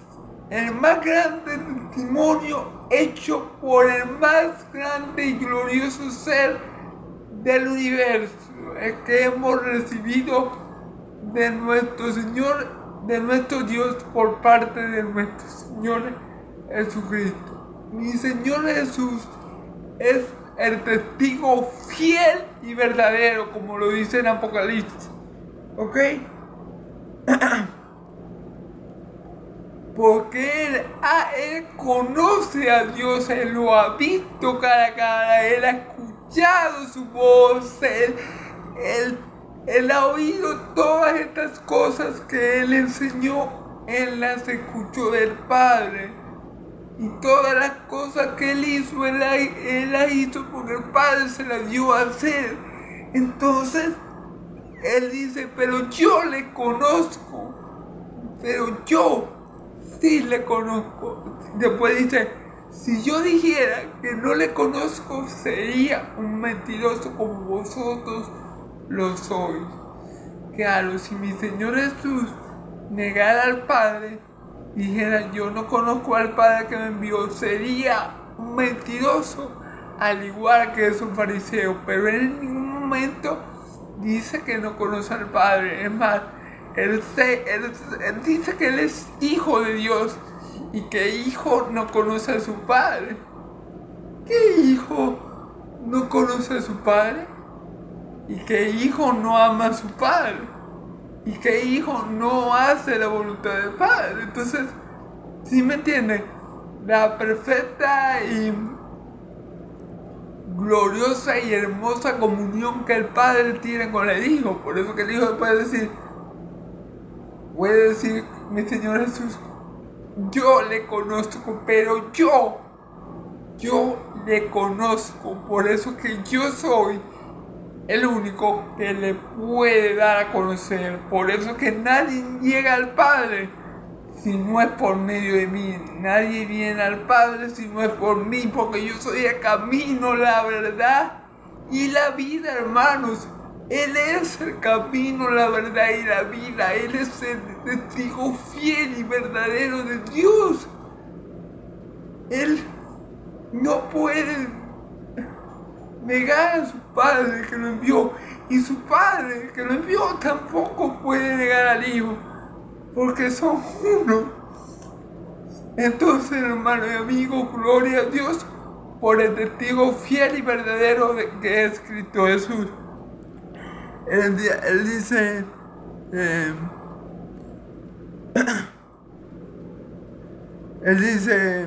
el más grande testimonio hecho por el más grande y glorioso ser del universo, el que hemos recibido de nuestro Señor, de nuestro Dios por parte de nuestro Señor Jesucristo. Mi Señor Jesús es el testigo fiel y verdadero, como lo dice en Apocalipsis. ¿Ok? Porque él conoce a Dios, Él lo ha visto cara a cara, Él ha escuchado su voz, Él ha oído todas estas cosas que Él enseñó, Él las escuchó del Padre. Y todas las cosas que Él hizo, Él las hizo porque el Padre se las dio a hacer. Entonces, Él dice, pero yo le conozco, pero yo sí le conozco. Después dice, si yo dijera que no le conozco, sería un mentiroso como vosotros lo sois. Claro, si mi Señor Jesús negara al Padre, dijera yo no conozco al Padre que me envió, sería un mentiroso, al igual que esos fariseos. Pero él en ningún momento dice que no conoce al Padre. Es más, él dice que Él es hijo de Dios y que hijo no conoce a su Padre. ¿Qué hijo no conoce a su Padre? Y que hijo no ama a su Padre. Y que hijo no hace la voluntad del Padre. Entonces, ¿sí me entienden? La perfecta y gloriosa y hermosa comunión que el Padre tiene con el Hijo. Por eso que el Hijo puede decir, mi Señor Jesús, yo le conozco, pero yo le conozco. Por eso que yo soy el único que le puede dar a conocer. Por eso que nadie llega al Padre si no es por medio de mí. Nadie viene al Padre si no es por mí, porque yo soy el camino, la verdad y la vida, hermanos. Él es el camino, la verdad y la vida. Él es el testigo fiel y verdadero de Dios. Él no puede negar a su Padre que lo envió, y su Padre que lo envió tampoco puede negar al Hijo, porque son uno. Entonces, hermano y amigo, gloria a Dios por el testigo fiel y verdadero que es Cristo Jesús. Él dice, él dice,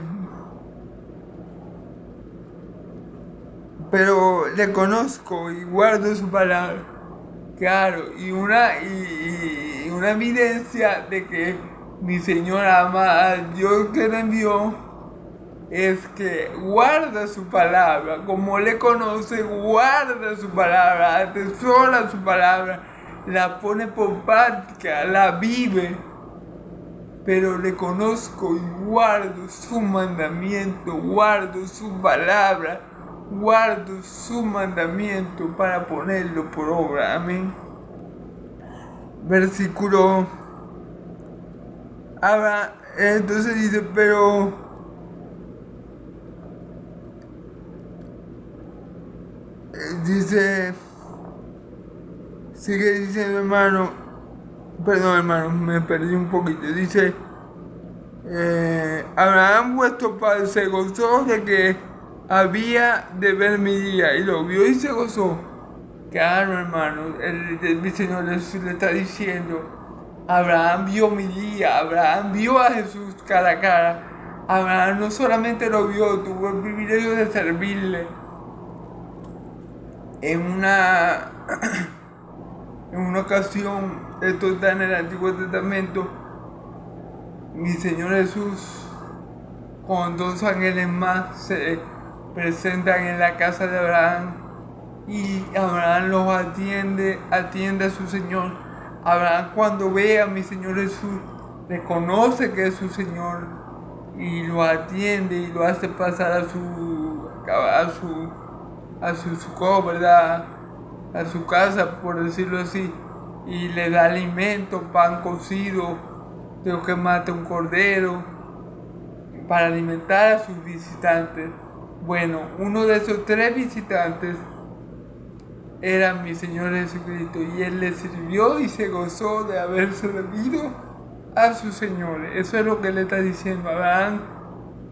pero le conozco y guardo su palabra. Claro, y una evidencia de que mi Señor ama al Dios que le envió es que guarda su palabra. Como le conoce, guarda su palabra, atesora su palabra, la pone por práctica, la vive. Pero le conozco y guardo su mandamiento, guardo su palabra, guardo su mandamiento para ponerlo por obra. Amén. Versículo. Ahora, entonces dice, pero dice, sigue diciendo, hermano, perdón, hermano, me perdí un poquito. Dice, Abraham vuestro padre se gozó de que había de ver mi día, y lo vio y se gozó. Claro, hermano, mi Señor Jesús le está diciendo, Abraham vio mi día, Abraham vio a Jesús cara a cara. Abraham no solamente lo vio, tuvo el privilegio de servirle. En una ocasión, esto está en el Antiguo Testamento, mi Señor Jesús con 2 ángeles más se presentan en la casa de Abraham y Abraham los atiende a su Señor. Abraham, cuando ve a mi Señor Jesús, reconoce que es su Señor y lo atiende y lo hace pasar a su sucó, ¿verdad? A su casa, por decirlo así, y le da alimento, pan cocido, tengo que matar un cordero para alimentar a sus visitantes. Bueno, uno de esos 3 visitantes era mi Señor Jesucristo, y Él le sirvió y se gozó de haber servido a su Señor. Eso es lo que le está diciendo Abraham.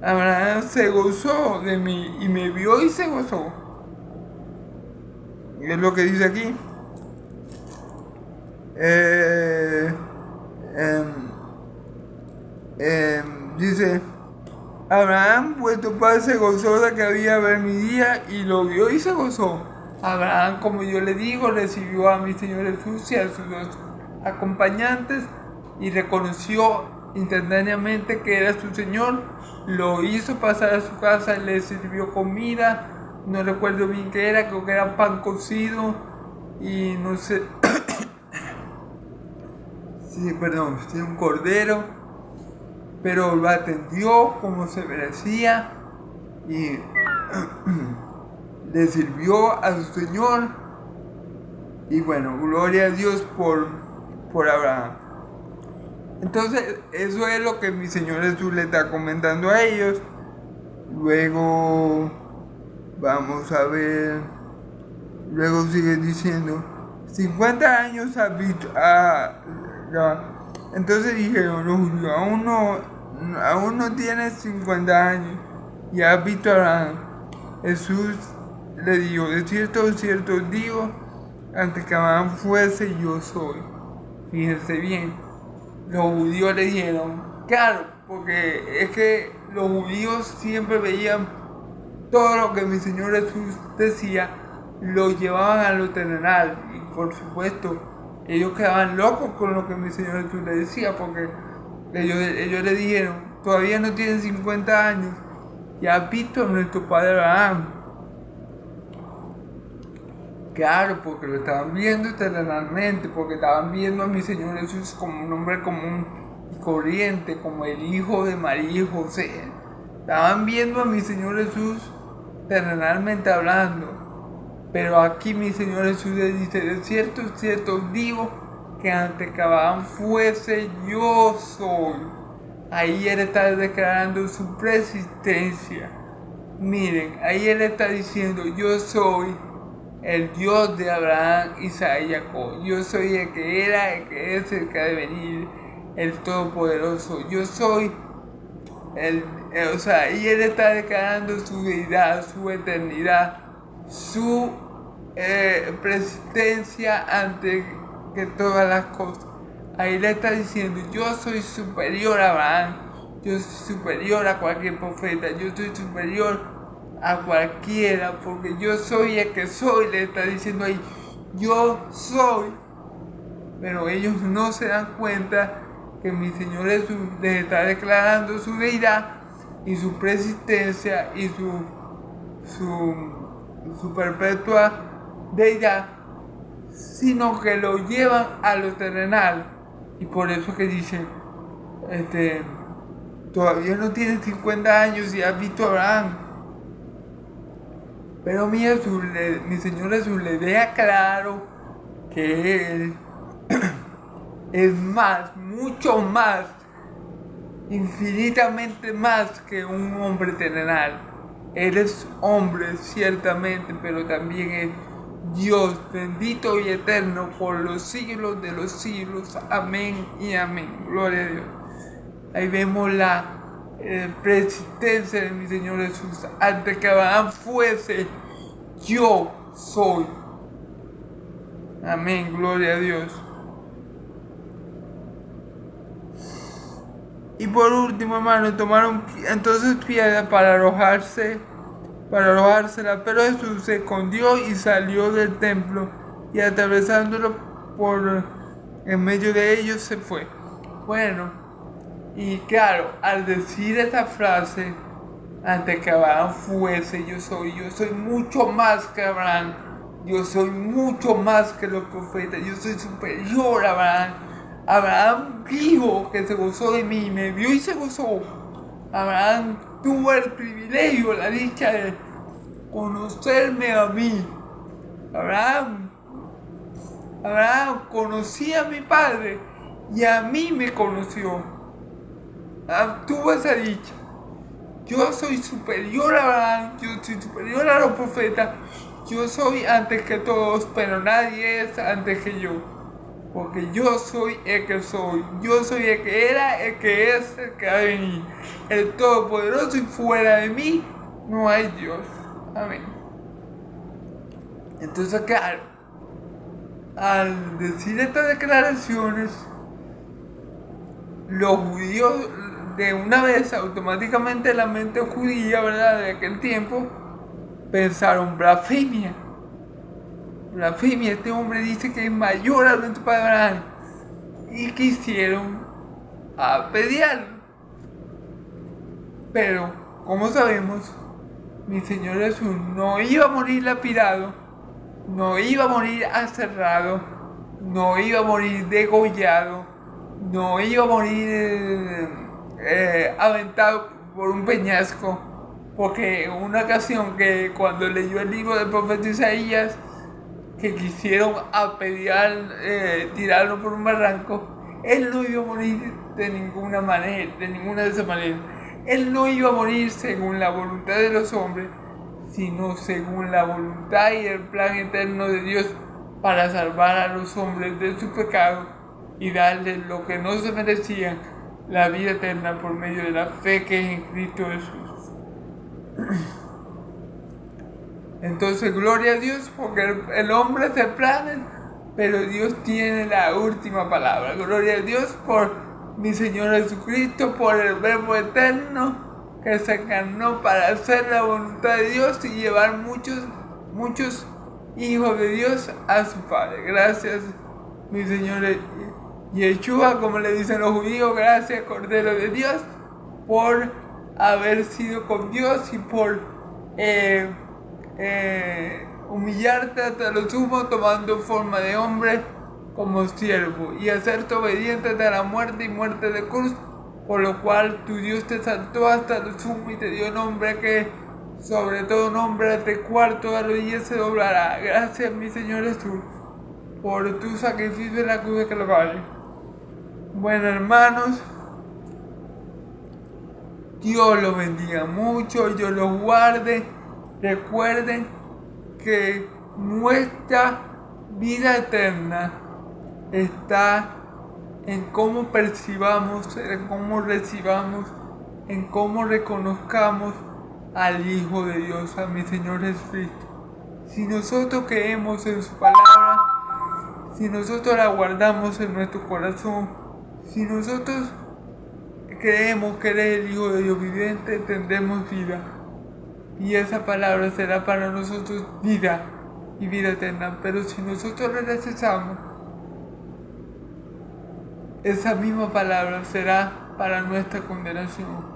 Abraham se gozó de mí y me vio y se gozó. Y es lo que dice aquí. Dice, Abraham, vuestro padre, se gozó de que había ver mi día y lo vio y se gozó. Abraham, como yo le digo, recibió a mi Señor Jesús y a sus 2 acompañantes y reconoció instantáneamente que era su Señor. Lo hizo pasar a su casa, le sirvió comida, no recuerdo bien qué era, creo que era pan cocido y no sé, sí, perdón, un cordero, pero lo atendió como se merecía y le sirvió a su Señor. Y bueno, gloria a Dios por Abraham. Entonces, eso es lo que mi Señor Jesús le está comentando a ellos. Luego, vamos a ver, luego sigue diciendo, 50 años has visto, entonces dijeron los judíos, aún no tienes 50 años y has visto a Abraham. Jesús le dijo, de cierto os digo, antes que Abraham fuese, yo soy. Fíjense bien, los judíos le dijeron, claro, porque es que los judíos siempre veían todo lo que mi Señor Jesús decía, lo llevaban a lo terrenal, y por supuesto ellos quedaban locos con lo que mi Señor Jesús le decía, porque ellos le dijeron, todavía no tienen 50 años y has visto a nuestro padre Abraham. Claro, porque lo estaban viendo terrenalmente, porque estaban viendo a mi Señor Jesús como un hombre común y corriente, como el hijo de María y José. Estaban viendo a mi Señor Jesús terrenalmente hablando. Pero aquí mi Señor Jesús le dice, de cierto os digo, que antes que Abraham fuese, yo soy. Ahí Él está declarando su preexistencia. Miren, ahí Él está diciendo, yo soy el Dios de Abraham, Isaac y Jacob. Yo soy el que era, el que es, el que ha de venir, el Todopoderoso. Yo soy y Él está declarando su deidad, su eternidad, su preexistencia ante que todas las cosas. Ahí le está diciendo, yo soy superior a Abraham, yo soy superior a cualquier profeta, yo soy superior a cualquiera, porque yo soy el que soy. Le está diciendo ahí, yo soy. Pero ellos no se dan cuenta que mi Señor Jesús les está declarando su deidad y su preexistencia y su perpetua deidad, sino que lo llevan a lo terrenal. Y por eso que dicen, todavía no tienes 50 años y has visto a Abraham. Pero mi Señor Jesús le deja claro que Él es más, mucho más, infinitamente más que un hombre terrenal. Él es hombre ciertamente, pero también es Dios bendito y eterno por los siglos de los siglos. Amén y amén. Gloria a Dios. Ahí vemos la persistencia de mi Señor Jesús. Antes que Abraham fuese, yo soy. Amén. Gloria a Dios. Y por último, hermano, tomaron entonces piedra para arrojársela, pero Jesús se escondió y salió del templo, y atravesándolo por en medio de ellos se fue. Bueno, y claro, al decir esa frase, antes que Abraham fuese, yo soy mucho más que Abraham, yo soy mucho más que los profetas, yo soy superior a Abraham. Abraham dijo que se gozó de mí, me vio y se gozó. Abraham tuvo el privilegio, la dicha de conocerme a mí. Abraham conocía a mi padre y a mí me conoció. Tuvo esa dicha. Yo soy superior a Abraham, yo soy superior a los profetas. Yo soy antes que todos, pero nadie es antes que yo. Porque yo soy el que soy, yo soy el que era, el que es, el que ha de venir, el Todopoderoso, y fuera de mí no hay Dios. Amén. Entonces, claro, al decir estas declaraciones, los judíos de una vez, automáticamente la mente judía, ¿verdad?, de aquel tiempo, pensaron blasfemia. Blasfemia, este hombre dice que es mayor a nuestro padre Abraham, y quisieron apedrearlo. Pero, como sabemos, mi Señor Jesús no iba a morir lapidado, no iba a morir aserrado, no iba a morir degollado, no iba a morir aventado por un peñasco, porque en una ocasión que cuando leyó el libro del profeta Isaías, que quisieron apedrear, tirarlo por un barranco, él no iba a morir de ninguna de esas maneras. Él no iba a morir según la voluntad de los hombres, sino según la voluntad y el plan eterno de Dios para salvar a los hombres de su pecado y darles lo que no se merecían, la vida eterna por medio de la fe que es en Cristo Jesús. Entonces, gloria a Dios, porque el hombre se plane, pero Dios tiene la última palabra. Gloria a Dios por mi Señor Jesucristo, por el Verbo eterno que se encarnó para hacer la voluntad de Dios y llevar muchos hijos de Dios a su Padre. Gracias, mi Señor Yeshua, como le dicen los judíos, gracias, Cordero de Dios, por haber sido con Dios y por humillarte hasta lo sumo, tomando forma de hombre como siervo, y hacerte obediente hasta la muerte y muerte de cruz, por lo cual tu Dios te exaltó hasta lo sumo y te dio nombre que sobre todo nombre, ante el cual toda rodilla se doblará. Gracias, mi Señor Jesús, por tu sacrificio en la cruz de Calvario. Bueno, hermanos, Dios los bendiga mucho, Dios los guarde. Recuerden que nuestra vida eterna está en cómo percibamos, en cómo recibamos, en cómo reconozcamos al Hijo de Dios, a mi Señor Jesucristo. Si nosotros creemos en su palabra, si nosotros la guardamos en nuestro corazón, si nosotros creemos que Él es el Hijo de Dios viviente, tendremos vida. Y esa palabra será para nosotros vida y vida eterna. Pero si nosotros la rechazamos, esa misma palabra será para nuestra condenación.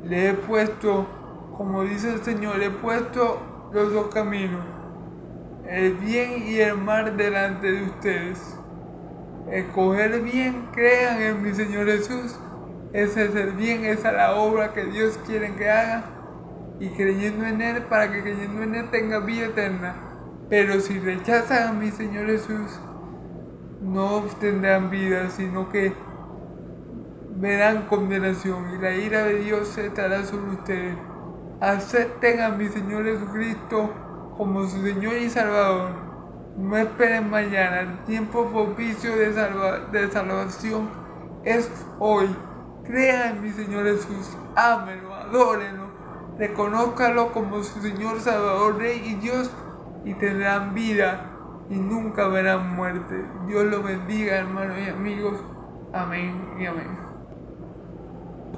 Le he puesto, como dice el Señor, le he puesto los dos caminos, el bien y el mal delante de ustedes. Escoger bien, crean en mi Señor Jesús. Ese es el bien, esa es la obra que Dios quiere que haga, y creyendo en Él, para que creyendo en Él tenga vida eterna. Pero si rechazan a mi Señor Jesús, no obtendrán vida, sino que verán condenación, y la ira de Dios estará sobre ustedes. Acepten a mi Señor Jesucristo como su Señor y Salvador. No esperen mañana, el tiempo propicio de salvación es hoy. Crea en mi Señor Jesús, ámelo, adórenlo, reconózcalo como su Señor, Salvador, Rey y Dios, y tendrán vida y nunca verán muerte. Dios los bendiga, hermanos y amigos. Amén y amén.